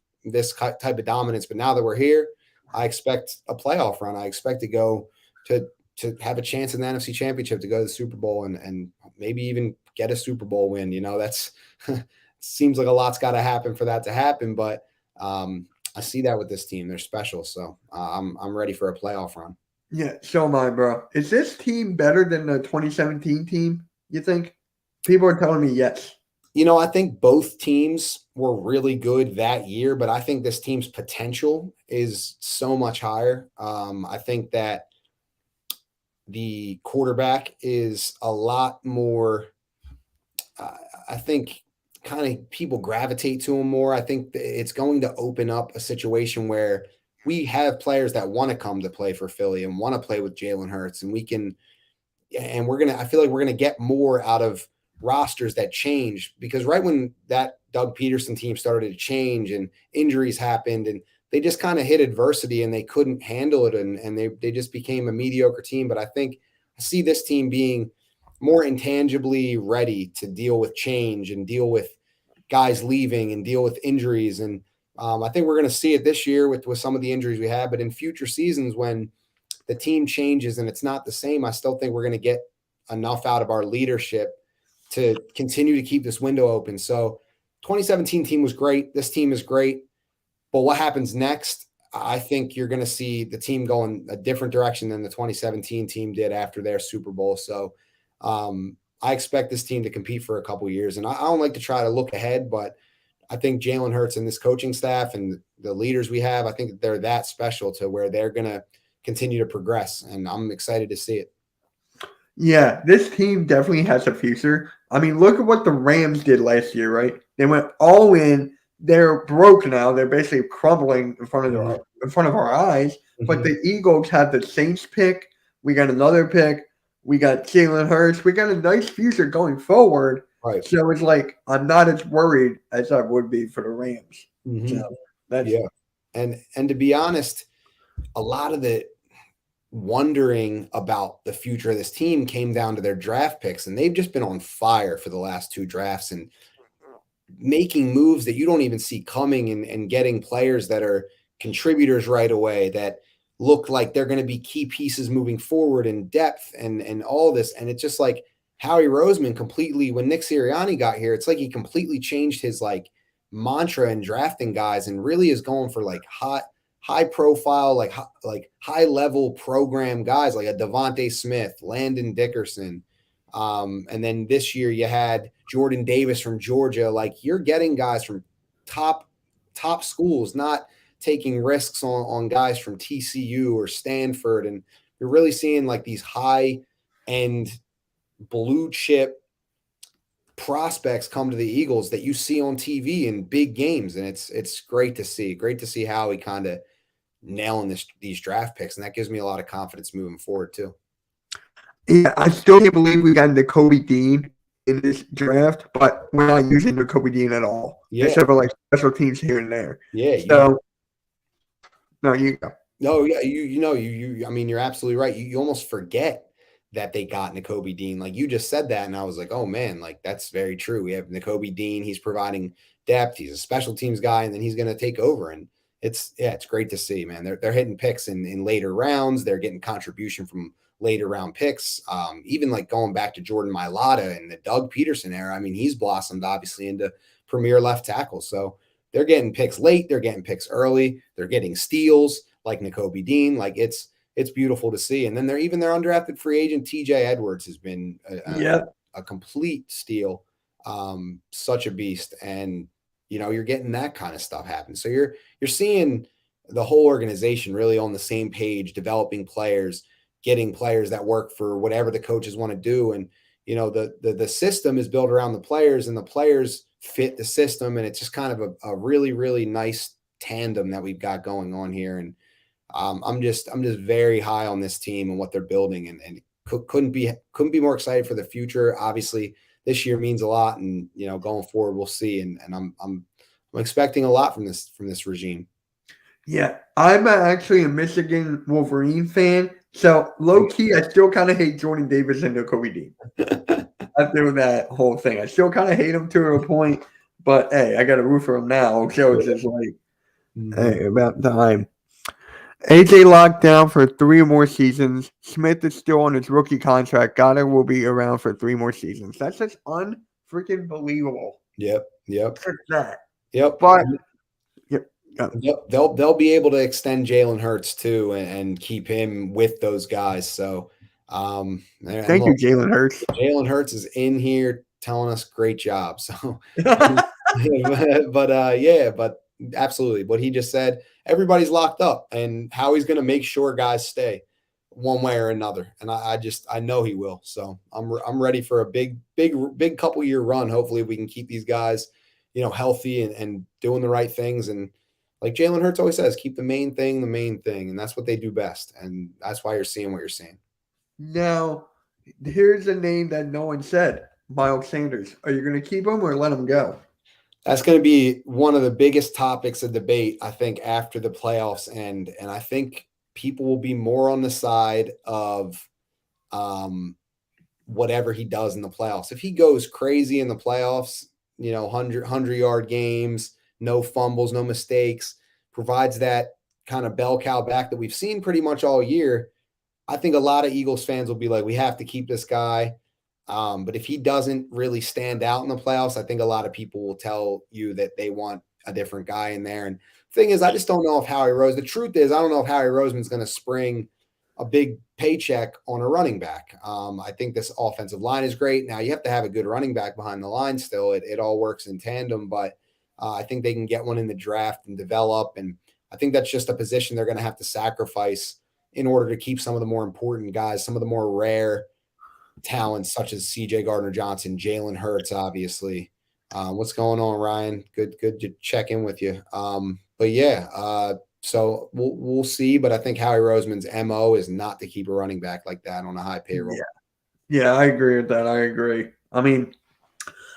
type of dominance. But now that we're here, I expect a playoff run. I expect to go to have a chance in the NFC Championship, to go to the Super Bowl and maybe even get a Super Bowl win. That's seems like a lot's got to happen for that to happen. But I see that with this team. They're special. So I'm ready for a playoff run. Yeah, so am I, bro. Is this team better than the 2017 team, you think? People are telling me yes. I think both teams were really good that year, but I think this team's potential is so much higher. I think that the quarterback is a lot more, I think kind of people gravitate to him more. I think it's going to open up a situation where we have players that want to come to play for Philly and want to play with Jalen Hurts, and I feel like we're going to get more out of rosters that changed, because right when that Doug Peterson team started to change and injuries happened and they just kind of hit adversity and they couldn't handle it, and they just became a mediocre team. But I think I see this team being more intangibly ready to deal with change and deal with guys leaving and deal with injuries. And I think we're going to see it this year with some of the injuries we have, but in future seasons when the team changes and it's not the same, I still think we're going to get enough out of our leadership to continue to keep this window open. So 2017 team was great. This team is great. But what happens next, I think you're going to see the team go in a different direction than the 2017 team did after their Super Bowl. So I expect this team to compete for a couple of years. And I don't like to try to look ahead, but I think Jalen Hurts and this coaching staff and the leaders we have, I think they're that special to where they're going to continue to progress. And I'm excited to see it. Yeah, this team definitely has a future. I mean, look at what the Rams did last year, right? They went all in. They're broke now. They're basically crumbling in front of our eyes. Mm-hmm. But the Eagles have the Saints pick. We got another pick. We got Jalen Hurts. We got a nice future going forward. Right. So it's like I'm not as worried as I would be for the Rams. Mm-hmm. So yeah. And to be honest, a lot of the wondering about the future of this team came down to their draft picks, and they've just been on fire for the last two drafts and making moves that you don't even see coming, and getting players that are contributors right away that look like they're going to be key pieces moving forward in depth and all this. And it's just like Howie Roseman completely, when Nick Sirianni got here, it's like he completely changed his like mantra in drafting guys and really is going for like high profile, like high level program guys like a Devontae Smith, Landon Dickerson. And then this year you had Jordan Davis from Georgia. Like you're getting guys from top schools, not taking risks on guys from TCU or Stanford. And you're really seeing like these high end blue chip prospects come to the Eagles that you see on TV in big games. And it's great to see how he kind of nailing these draft picks. And that gives me a lot of confidence moving forward too. Yeah, I still can't believe we got Nakobe Dean in this draft, but we're not using Nakobe Dean at all. Yeah. Except for like special teams here and there. Yeah. So, no, you go. No, yeah, you I mean, you're absolutely right. You almost forget that they got Nakobe Dean. Like you just said that, and I was like, oh man, like that's very true. We have Nakobe Dean. He's providing depth. He's a special teams guy, and then he's going to take over. And it's great to see, man. They're hitting picks in later rounds. They're getting contribution from later round picks. Even like going back to Jordan Mailata in the Doug Peterson era. I mean, he's blossomed obviously into premier left tackle. So they're getting picks late. They're getting picks early. They're getting steals like Nakobe Dean. Like it's beautiful to see. And then their undrafted free agent TJ Edwards has been a complete steal. Such a beast. And you're getting that kind of stuff happen. So you're seeing the whole organization really on the same page, developing players, getting players that work for whatever the coaches want to do. And, the system is built around the players, and the players fit the system. And it's just kind of a really, really nice tandem that we've got going on here. And I'm just very high on this team and what they're building, and couldn't be more excited for the future. Obviously this year means a lot, and, going forward, we'll see. And I'm expecting a lot from this regime. Yeah. I'm actually a Michigan Wolverine fan. So low key, I still kind of hate Jordan Davis and Nakobe Dean. After that whole thing, I still kind of hate him to a point, but hey, I got to root for him now. So it's just like, hey, about time. AJ locked down for 3 more seasons. Smith is still on his rookie contract. Goddard will be around for 3 more seasons. That's just unfreaking believable. Yep. That. Yep. But they'll be able to extend Jalen Hurts too and keep him with those guys. So thank you, Jalen Hurts. Jalen Hurts is in here telling us great job. So but absolutely what he just said, everybody's locked up, and how he's going to make sure guys stay one way or another. And I know he will. So I'm ready for a big couple year run. Hopefully we can keep these guys, healthy and doing the right things. And like Jalen Hurts always says, keep the main thing. And that's what they do best. And that's why you're seeing what you're seeing. Now, here's a name that no one said. Miles Sanders. Are you going to keep him or let him go? That's going to be one of the biggest topics of debate, I think, after the playoffs end. And I think people will be more on the side of whatever he does in the playoffs. If he goes crazy in the playoffs, 100-yard games, no fumbles, no mistakes, provides that kind of bell cow back that we've seen pretty much all year, I think a lot of Eagles fans will be like, we have to keep this guy. But if he doesn't really stand out in the playoffs, I think a lot of people will tell you that they want a different guy in there. And the thing is, I just don't know if the truth is, I don't know if Howie Roseman's going to spring a big paycheck on a running back. I think this offensive line is great. Now you have to have a good running back behind the line still. It all works in tandem, but I think they can get one in the draft and develop. And I think that's just a position they're going to have to sacrifice in order to keep some of the more important guys, some of the more rare talents such as CJ Gardner-Johnson, Jalen Hurts, obviously. What's going on, Ryan? Good to check in with you. But yeah, so we'll see. But I think Howie Roseman's MO is not to keep a running back like that on a high payroll. Yeah, I agree with that. I agree. I mean,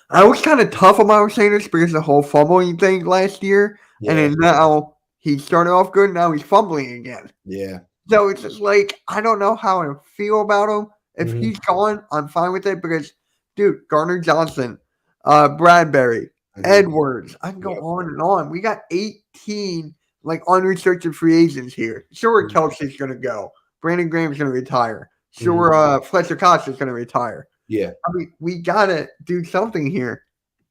I was kind of tough on Miles Sanders because the whole fumbling thing last year. Yeah. And then now he started off good. Now he's fumbling again. Yeah. So it's just like, I don't know how I feel about him. If he's gone, I'm fine with it because, dude, Gardner-Johnson, Bradbury, Edwards, I can go on and on. We got 18 unrestricted free agents here. Sure, Kelsey's going to go. Brandon Graham's going to retire. Sure, Fletcher Cox is going to retire. Yeah. I mean, we got to do something here.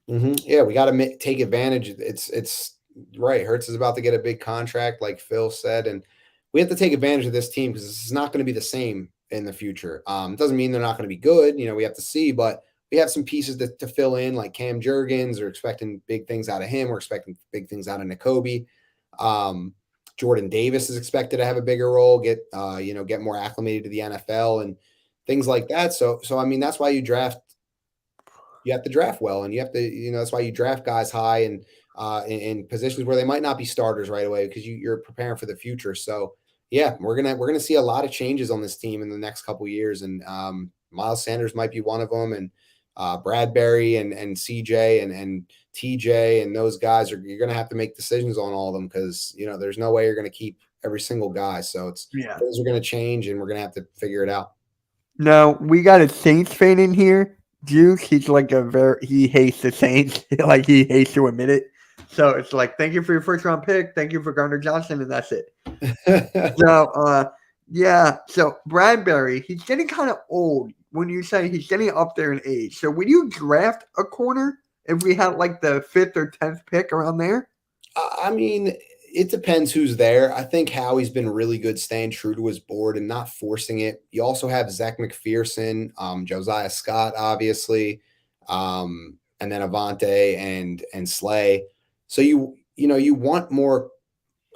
Yeah, we got to take advantage. It's right. Hurts is about to get a big contract, like Phil said, and we have to take advantage of this team because this is not going to be the same in the future. It doesn't mean they're not going to be good. We have to see, but we have some pieces to fill in, like Cam Jurgens. We're expecting big things out of him. We're expecting big things out of Nakobe. Jordan Davis is expected to have a bigger role, get more acclimated to the NFL and things like that. So I mean, that's why you have to draft well, and you have to, that's why you draft guys high and in positions where they might not be starters right away because you're preparing for the future. So yeah, we're gonna see a lot of changes on this team in the next couple of years, and Miles Sanders might be one of them, and Bradbury and CJ and TJ and those guys you're gonna have to make decisions on all of them because there's no way you're gonna keep every single guy. So things are gonna change, and we're gonna have to figure it out. Now we got a Saints fan in here. Juice, he's he hates the Saints, he hates to admit it. So it's like, thank you for your first round pick, thank you for Gardner-Johnson, and that's it. So Bradbury, he's getting kind of old when you say he's getting up there in age. So would you draft a corner if we had the 5th or 10th pick around there? I mean, it depends who's there. I think Howie's been really good staying true to his board and not forcing it. You also have Zach McPherson, Josiah Scott, obviously, and then Avante and Slay. So you want more,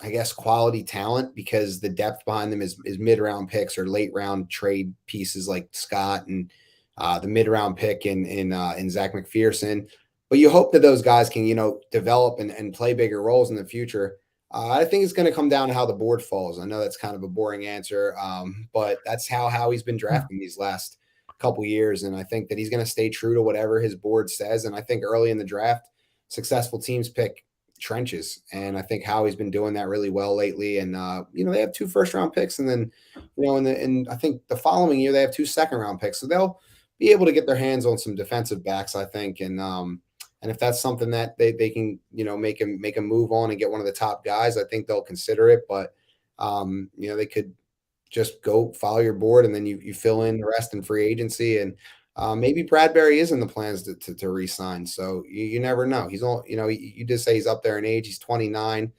I guess, quality talent because the depth behind them is mid-round picks or late-round trade pieces like Scott and the mid-round pick in Zach McPherson. But you hope that those guys can, develop and play bigger roles in the future. I think it's going to come down to how the board falls. I know that's kind of a boring answer, but that's how he's been drafting these last couple years. And I think that he's going to stay true to whatever his board says. And I think early in the draft, successful teams pick trenches. And I think Howie's been doing that really well lately. And, they have 2 first-round picks. And then, and I think the following year they have 2 second-round picks. So they'll be able to get their hands on some defensive backs, I think. And if that's something that they can, make a move on and get one of the top guys, I think they'll consider it. But, they could just go follow your board and then you fill in the rest in free agency. And maybe Bradbury is in the plans to re-sign. So you never know. He's all, you just say he's up there in age. He's 29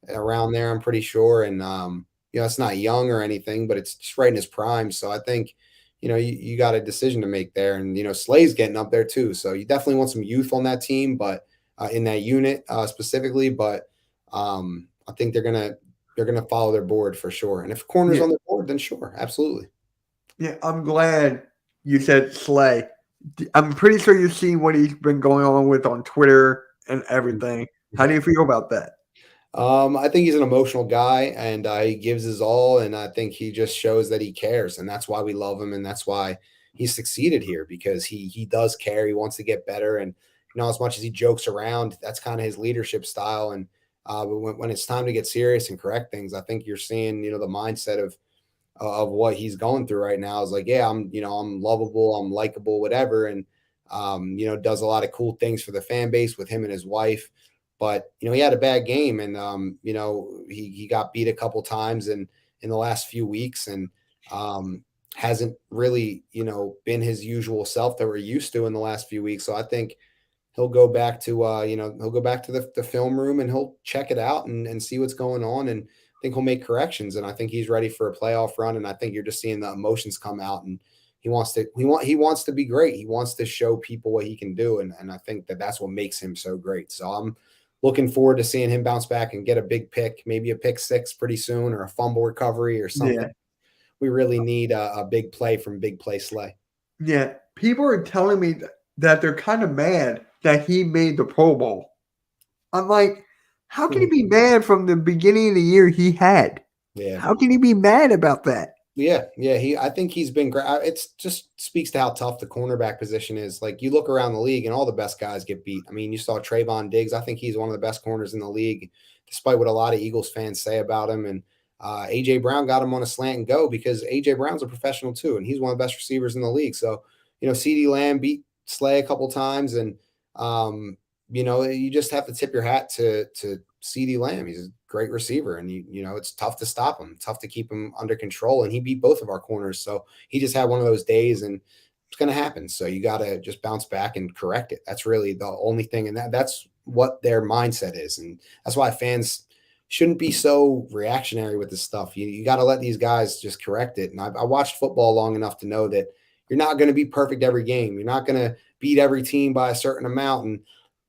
around there, I'm pretty sure. And, it's not young or anything, but it's just right in his prime. So I think, you got a decision to make there, and Slay's getting up there too. So you definitely want some youth on that team, but in that unit specifically. But I think they're gonna follow their board for sure. And if corner's on the board, then sure, absolutely. Yeah, I'm glad you said Slay. I'm pretty sure you've seen what he's been going on with on Twitter and everything. How do you feel about that? I think he's an emotional guy, and he gives his all, and I think he just shows that he cares, and that's why we love him, and that's why he's succeeded here because he does care. He wants to get better. And, as much as he jokes around, that's kind of his leadership style. And but when it's time to get serious and correct things, I think you're seeing, the mindset of what he's going through right now is like, yeah, I'm lovable, I'm likable, whatever. And, does a lot of cool things for the fan base with him and his wife. But, he had a bad game and, he got beat a couple times in the last few weeks and hasn't really, been his usual self that we're used to in the last few weeks. So I think he'll go back to, he'll go back to the film room and he'll check it out and see what's going on. And I think he'll make corrections. And I think he's ready for a playoff run. And I think you're just seeing the emotions come out and he wants to be great. He wants to show people what he can do. And I think that's what makes him so great. So I'm looking forward to seeing him bounce back and get a big pick, maybe a pick 6 pretty soon or a fumble recovery or something. Yeah. We really need a big play from Big Play Slay. Yeah. People are telling me that they're kind of mad that he made the Pro Bowl. I'm like, how can he be mad from the beginning of the year he had? Yeah. How can he be mad about that? Yeah. I think he's been great. It just speaks to how tough the cornerback position is. Like you look around the league and all the best guys get beat. I mean, you saw Trayvon Diggs. I think he's one of the best corners in the league, despite what a lot of Eagles fans say about him. And A.J. Brown got him on a slant and go because A.J. Brown's a professional too. And he's one of the best receivers in the league. So, CeeDee Lamb beat Slay a couple times. And, you just have to tip your hat to CeeDee Lamb. He's a great receiver and it's tough to stop him, tough to keep him under control. And he beat both of our corners. So he just had one of those days and it's going to happen. So you got to just bounce back and correct it. That's really the only thing. And that's what their mindset is. And that's why fans shouldn't be so reactionary with this stuff. You got to let these guys just correct it. And I watched football long enough to know that you're not going to be perfect every game. You're not going to beat every team by a certain amount. And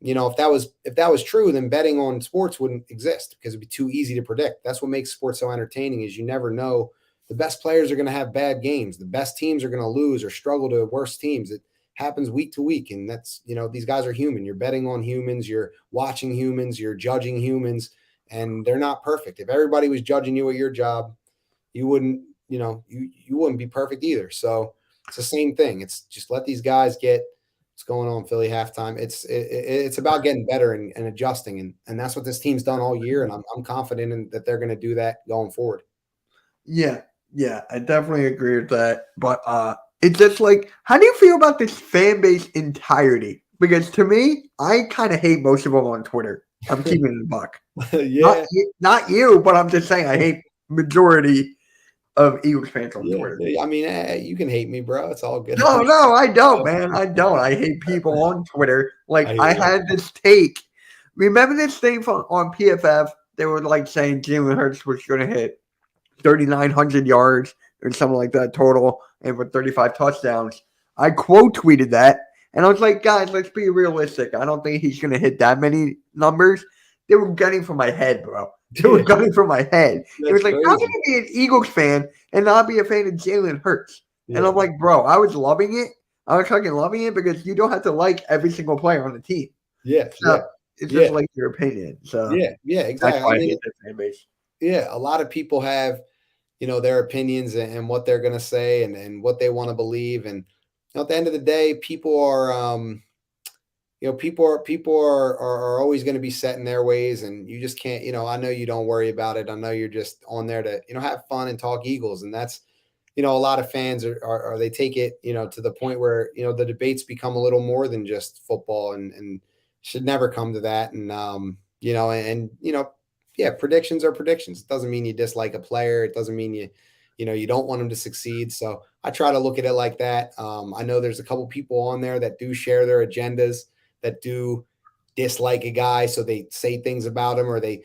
if that was true, then betting on sports wouldn't exist because it'd be too easy to predict. That's what makes sports so entertaining is you never know. The best players are going to have bad games. The best teams are going to lose or struggle to worse teams. It happens week to week. And that's, these guys are human. You're betting on humans. You're watching humans. You're judging humans. And they're not perfect. If everybody was judging you at your job, you wouldn't, you wouldn't be perfect either. So it's the same thing. It's just let these guys get what's going on Philly halftime. It's about getting better and adjusting. And that's what this team's done all year. And I'm confident that they're going to do that going forward. Yeah. I definitely agree with that. But it's just like, how do you feel about this fan base entirety? Because to me, I kind of hate most of them on Twitter. I'm keeping it a buck. Yeah. Not you, but I'm just saying I hate majority of Eagles fans on Twitter. I mean, you can hate me, bro. It's all good. No, I don't, man. I don't. I hate people on Twitter. Like, I had this take. Remember this thing on PFF? They were like saying Jalen Hurts was going to hit 3,900 yards or something like that total and with 35 touchdowns. I quote tweeted that. And I was like, guys, let's be realistic. I don't think he's going to hit that many numbers. They were gunning for my head, bro. They were gunning for my head. It was like, how can you be an Eagles fan and not be a fan of Jalen Hurts? Yeah. And I'm like, bro, I was loving it. I was fucking loving it because you don't have to like every single player on the team. Yeah. So it's just like your opinion. So yeah, exactly. That's why I hate the fan base. Yeah, a lot of people have, their opinions and what they're going to say and what they want to believe. And at the end of the day, people are, people are always going to be set in their ways, and you just can't. I know you don't worry about it. I know you're just on there to have fun and talk Eagles, and that's a lot of fans are they take it to the point where the debates become a little more than just football, and should never come to that. And predictions are predictions. It doesn't mean you dislike a player. It doesn't mean you don't want them to succeed. So I try to look at it like that. I know there's a couple people on there that do share their agendas, that do dislike a guy. So they say things about him, or they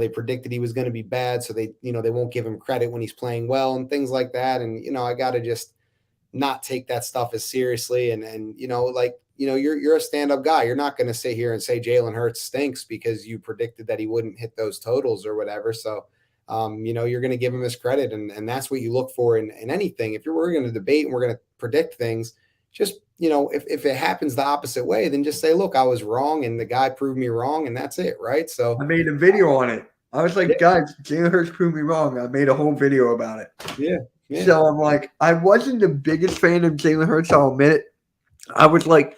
predicted he was going to be bad. So they won't give him credit when he's playing well and things like that. And, I got to just not take that stuff as seriously. And you're a stand-up guy. You're not going to sit here and say Jalen Hurts stinks because you predicted that he wouldn't hit those totals or whatever. So, you're going to give him his credit. And that's what you look for in anything. If we're going to debate and we're going to predict things, just, if it happens the opposite way, then just say, look, I was wrong and the guy proved me wrong, and that's it. Right. So I made a video on it. I was like, guys, Jalen Hurts proved me wrong. I made a whole video about it. Yeah. Yeah. So I'm like, I wasn't the biggest fan of Jalen Hurts, I'll admit it. I was like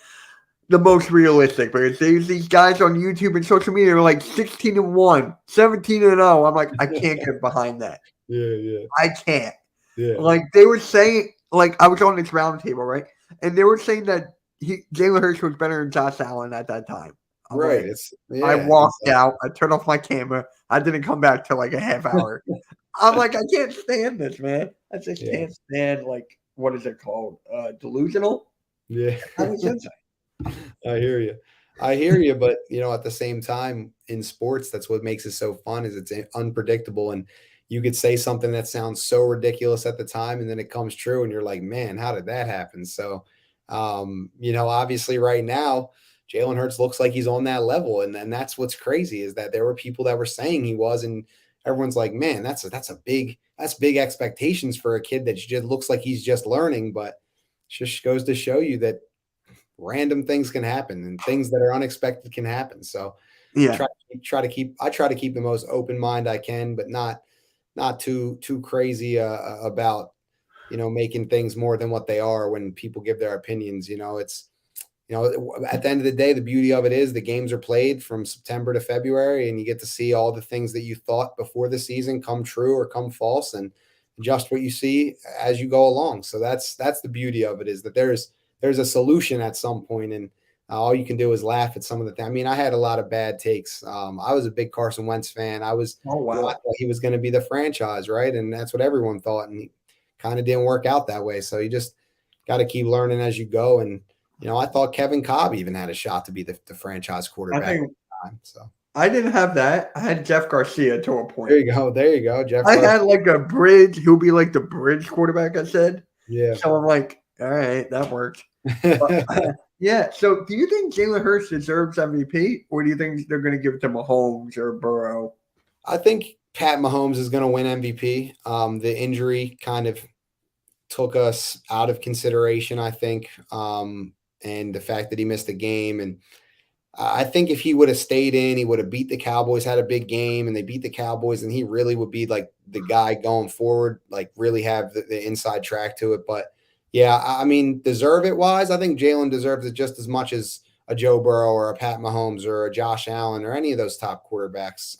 the most realistic because there's these guys on YouTube and social media are like 16-1, 17-0. I'm like, I can't get behind that. Yeah. I can't. Yeah. Like they were saying, like I was on this round table, right? And they were saying that Jalen Hurts was better than Josh Allen at that time. I'm Right. like, I walked out. I turned off my camera. I didn't come back till like a half hour. I'm like, I can't stand this, man. I just can't stand like what is it called? Delusional. Yeah. I was inside. I hear you. But at the same time in sports, that's what makes it so fun is it's unpredictable. And you could say something that sounds so ridiculous at the time, and then it comes true and you're like, man, how did that happen? So, obviously right now, Jalen Hurts looks like he's on that level. And that's what's crazy is that there were people that were saying he was, and everyone's like, man, that's big expectations for a kid that just looks like he's just learning. But just goes to show you that random things can happen and things that are unexpected can happen. So yeah, I try to keep the most open mind I can, but not too crazy about making things more than what they are when people give their opinions. It's at the end of the day, the beauty of it is the games are played from September to February, and you get to see all the things that you thought before the season come true or come false, and adjust what you see as you go along. So that's the beauty of it is that there's a solution at some point, and all you can do is laugh at some of the things. I mean, I had a lot of bad takes. I was a big Carson Wentz fan. I thought he was going to be the franchise, right? And that's what everyone thought, and he kind of didn't work out that way. So you just got to keep learning as you go. And I thought Kevin Cobb even had a shot to be the franchise quarterback at the time. So I didn't have that. I had Jeff Garcia to a point. There you go, Jeff. I had like a bridge. He'll be like the bridge quarterback. I said. Yeah. So I'm like, all right, that worked. But, yeah. So do you think Jalen Hurts deserves MVP, or do you think they're going to give it to Mahomes or Burrow? I think Pat Mahomes is going to win MVP. The injury kind of took us out of consideration, I think. And the fact that he missed a game. And I think if he would have stayed in, he would have beat the Cowboys, had a big game, and they beat the Cowboys, and he really would be like the guy going forward, like really have the inside track to it. But yeah, I mean, deserve it wise, I think Jalen deserves it just as much as a Joe Burrow or a Pat Mahomes or a Josh Allen or any of those top quarterbacks.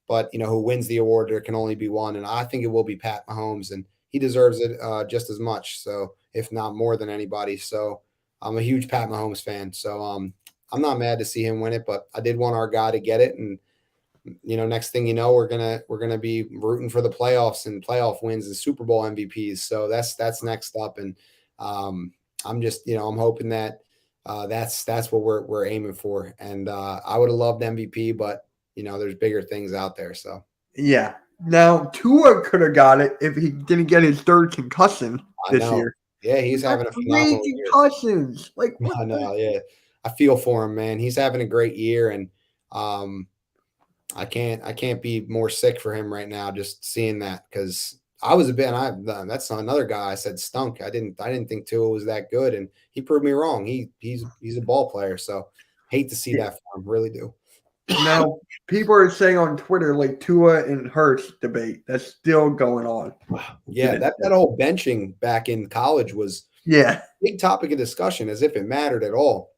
But who wins the award, there can only be one. And I think it will be Pat Mahomes, and he deserves it just as much. So if not more than anybody. So I'm a huge Pat Mahomes fan. So I'm not mad to see him win it, but I did want our guy to get it. And next thing you know, we're gonna be rooting for the playoffs and playoff wins and Super Bowl MVPs. So that's next up. And I'm just I'm hoping that that's what we're aiming for. And I would have loved MVP, but there's bigger things out there. So yeah. Now Tua could have got it if he didn't get his third concussion this year. Yeah, he's having a phenomenal year. Concussions. Like I know, yeah. I feel for him, man. He's having a great year, and I can't be more sick for him right now. Just seeing that, because I was a bit. That's another guy I said stunk. I didn't think Tua was that good, and he proved me wrong. He's a ball player, so hate to see that for him. Really do. Now people are saying on Twitter like Tua and Hurts debate that's still going on. Yeah, that whole benching back in college was a big topic of discussion, as if it mattered at all.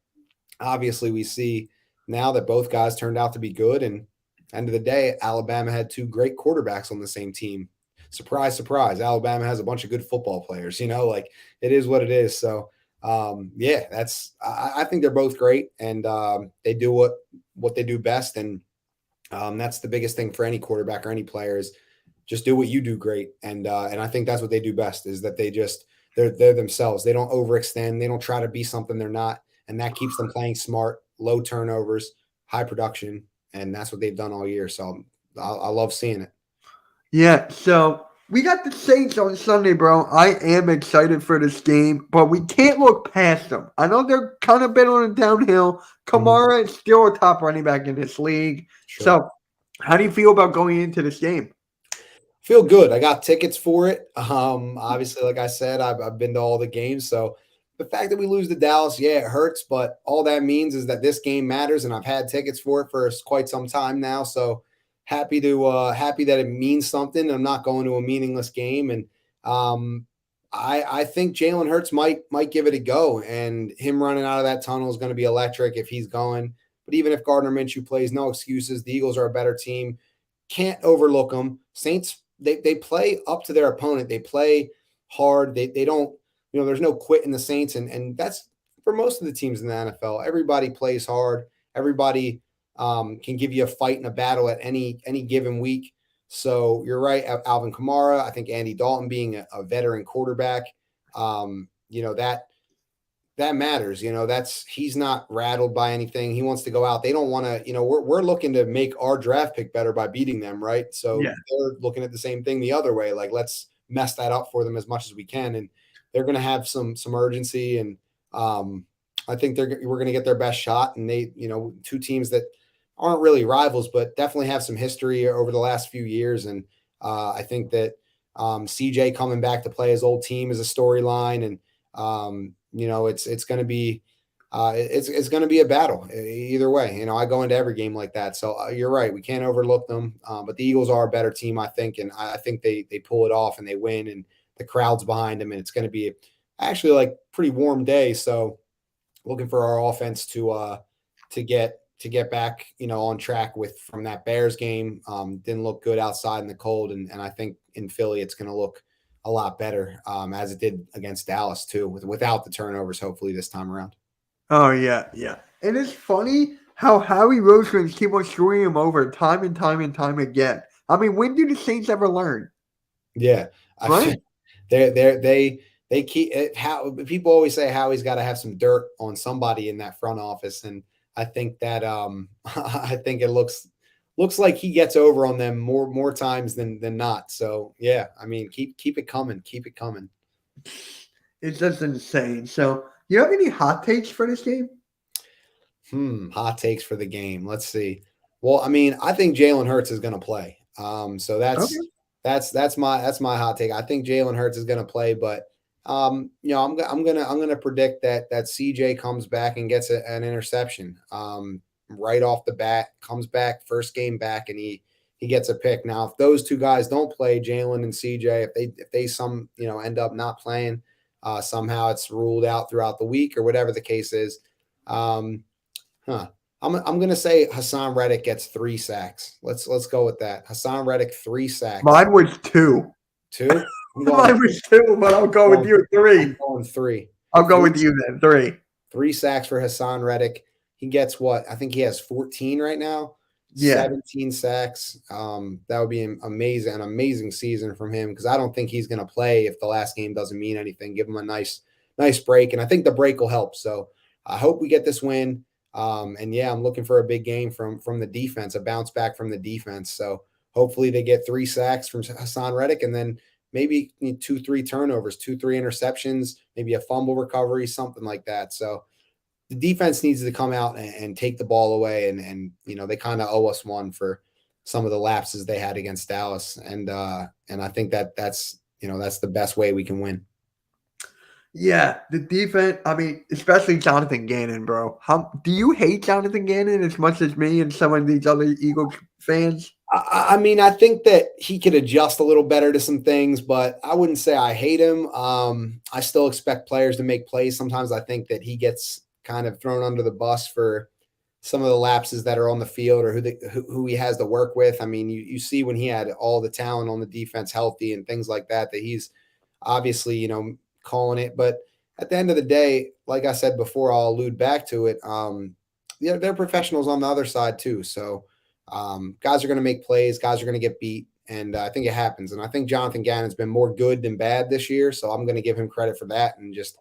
Obviously, we see now that both guys turned out to be good, and end of the day, Alabama had two great quarterbacks on the same team. Surprise, surprise. Alabama has a bunch of good football players, like it is what it is. So I think they're both great, and they do what they do best. And that's the biggest thing for any quarterback or any player is just do what you do great. And I think that's what they do best is that they're themselves. They don't overextend. They don't try to be something they're not. And that keeps them playing smart, low turnovers, high production. And that's what they've done all year. So I love seeing it. Yeah. So we got the Saints on Sunday, bro. I am excited for this game, but we can't look past them. I know they're kind of been on a downhill. Kamara is still a top running back in this league. Sure. So how do you feel about going into this game? Feel good. I got tickets for it. Obviously, like I said, I've been to all the games. So the fact that we lose to Dallas, yeah, it hurts, but all that means is that this game matters, and I've had tickets for it for quite some time now. So happy that it means something. I'm not going to a meaningless game, and I think Jalen Hurts might give it a go, and him running out of that tunnel is going to be electric if he's going. But even if Gardner Minshew plays, no excuses. The Eagles are a better team. Can't overlook them. Saints, they play up to their opponent. They play hard. They don't, there's no quit in the Saints, and that's for most of the teams in the NFL. Everybody plays hard. Everybody can give you a fight and a battle at any given week. So you're right, Alvin Kamara. I think Andy Dalton being a veteran quarterback, that matters. He's not rattled by anything. He wants to go out. They don't want to, we're looking to make our draft pick better by beating them, right? So they're looking at the same thing the other way. Like, let's mess that up for them as much as we can. And they're going to have some urgency. And I think we're going to get their best shot. And they, two teams that aren't really rivals, but definitely have some history over the last few years. And I think that CJ coming back to play his old team is a storyline. And, it's going to be it's going to be a battle either way. I go into every game like that. So you're right. We can't overlook them. But the Eagles are a better team, I think. And I think they pull it off and they win, and the crowd's behind them. And it's going to be actually like pretty warm day. So looking for our offense to get back, on track from that Bears game. Didn't look good outside in the cold. And I think in Philly, it's going to look a lot better as it did against Dallas too, without the turnovers, hopefully this time around. Oh yeah. Yeah. And it's funny how Howie Roseman keep on screwing him over time and time and time again. I mean, when do the Saints ever learn? Yeah. Right. They keep it. How people always say Howie's got to have some dirt on somebody in that front office. And I think that I think it looks like he gets over on them more times than not. So yeah, I mean, keep it coming. It's just insane. So you have any hot takes for this game? Hot takes for the game. Let's see. Well, I mean, I think Jalen Hurts is going to play. So that's my hot take. I think Jalen Hurts is going to play, but I'm gonna predict that CJ comes back and gets an interception. Right off the bat, comes back first game back, and he gets a pick. Now, if those two guys don't play, Jalen and CJ, if they end up not playing, somehow it's ruled out throughout the week or whatever the case is. I'm gonna say Hassan Reddick gets 3 sacks. Let's go with that. Hassan Reddick 3 sacks. Mine was 2. 2? Mine was 2, but I'll go with you 3. I'm going 3. I'll go with you then 3. 3 sacks for Hassan Reddick. He gets what? I think he has 14 right now. Yeah. 17 sacks. That would be an amazing season from him, because I don't think he's going to play if the last game doesn't mean anything. Give him a nice break, and I think the break will help. So I hope we get this win. And yeah, I'm looking for a big game from the defense, a bounce back from the defense. So hopefully they get 3 sacks from Hassan Reddick, and then maybe 2-3 turnovers, 2-3 interceptions, maybe a fumble recovery, something like that. So the defense needs to come out and take the ball away. And they kind of owe us one for some of the lapses they had against Dallas. And I think that's the best way we can win. Yeah, the defense, I mean, especially Jonathan Gannon, bro. Do you hate Jonathan Gannon as much as me and some of these other Eagles fans? I mean, I think that he could adjust a little better to some things, but I wouldn't say I hate him. I still expect players to make plays. Sometimes I think that he gets kind of thrown under the bus for some of the lapses that are on the field, or who he has to work with. I mean, you see when he had all the talent on the defense healthy and things like that he's obviously, calling it. But at the end of the day, like I said before, I'll allude back to it. They're professionals on the other side too. So guys are going to make plays, guys are going to get beat. And I think it happens. And I think Jonathan Gannon's been more good than bad this year. So I'm going to give him credit for that, and just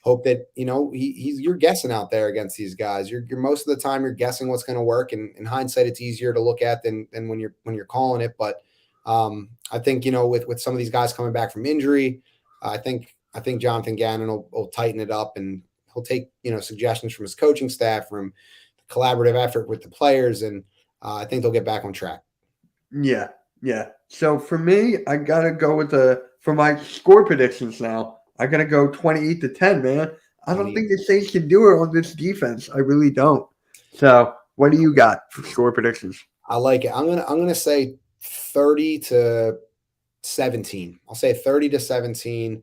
hope that, you're guessing out there against these guys. You're most of the time you're guessing what's going to work. And in hindsight, it's easier to look at than when you're calling it. But I think, with some of these guys coming back from injury, I think Jonathan Gannon will tighten it up, and he'll take, suggestions from his coaching staff, from the collaborative effort with the players. And I think they'll get back on track. Yeah. Yeah. So for me, I got to go for my score predictions now, I got to go 28-10, man. I don't think the Saints can do it on this defense. I really don't. So what do you got for score predictions? I like it. I'm gonna say 30-17. 17. I'll say 30-17.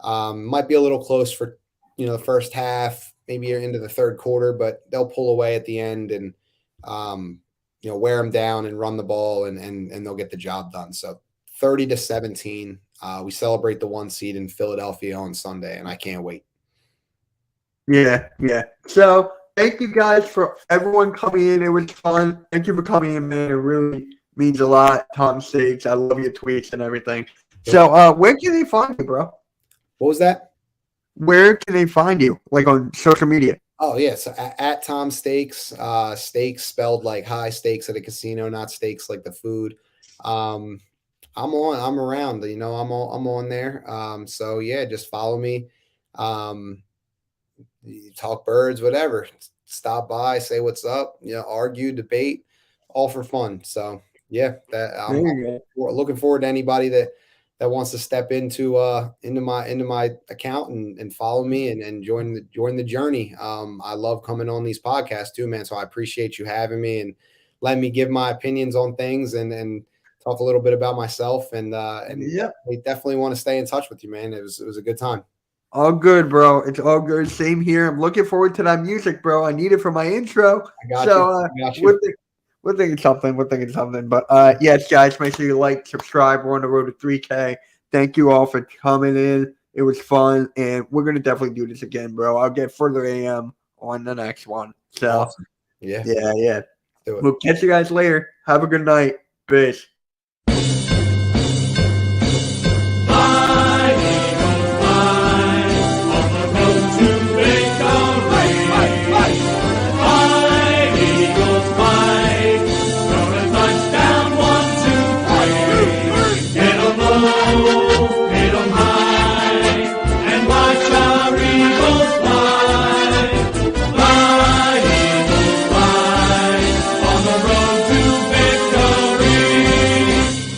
Might be a little close for, the first half, maybe into the third quarter, but they'll pull away at the end and, wear them down and run the ball and they'll get the job done. So 30-17. We celebrate the 1 seed in Philadelphia on Sunday, and I can't wait. Yeah. So thank you guys for everyone coming in. It was fun. Thank you for coming in, man. It really means a lot. Tom Stakes, I love your tweets and everything. So where can they find you, bro? What was that? Where can they find you? Like on social media? Oh, yeah. So at Tom Stakes, stakes spelled like high stakes at a casino, not steaks like the food. I'm around, I'm on there. So yeah, just follow me. Talk birds, whatever. Stop by, say what's up, argue, debate, all for fun. So yeah, I'm looking forward to anybody that wants to step into my account and follow me and join the journey. I love coming on these podcasts too, man. So I appreciate you having me and letting me give my opinions on things and talk a little bit about myself. And yeah, we definitely want to stay in touch with you, man. It was a good time. All good, bro. It's all good. Same here. I'm looking forward to that music, bro. I need it for my intro. I got you. We're thinking something. But yes, guys, make sure you like, subscribe. We're on the road to 3K. Thank you all for coming in. It was fun, and we're gonna definitely do this again, bro. I'll get further AM on the next one. So awesome. Yeah. We'll catch you guys later. Have a good night. Peace.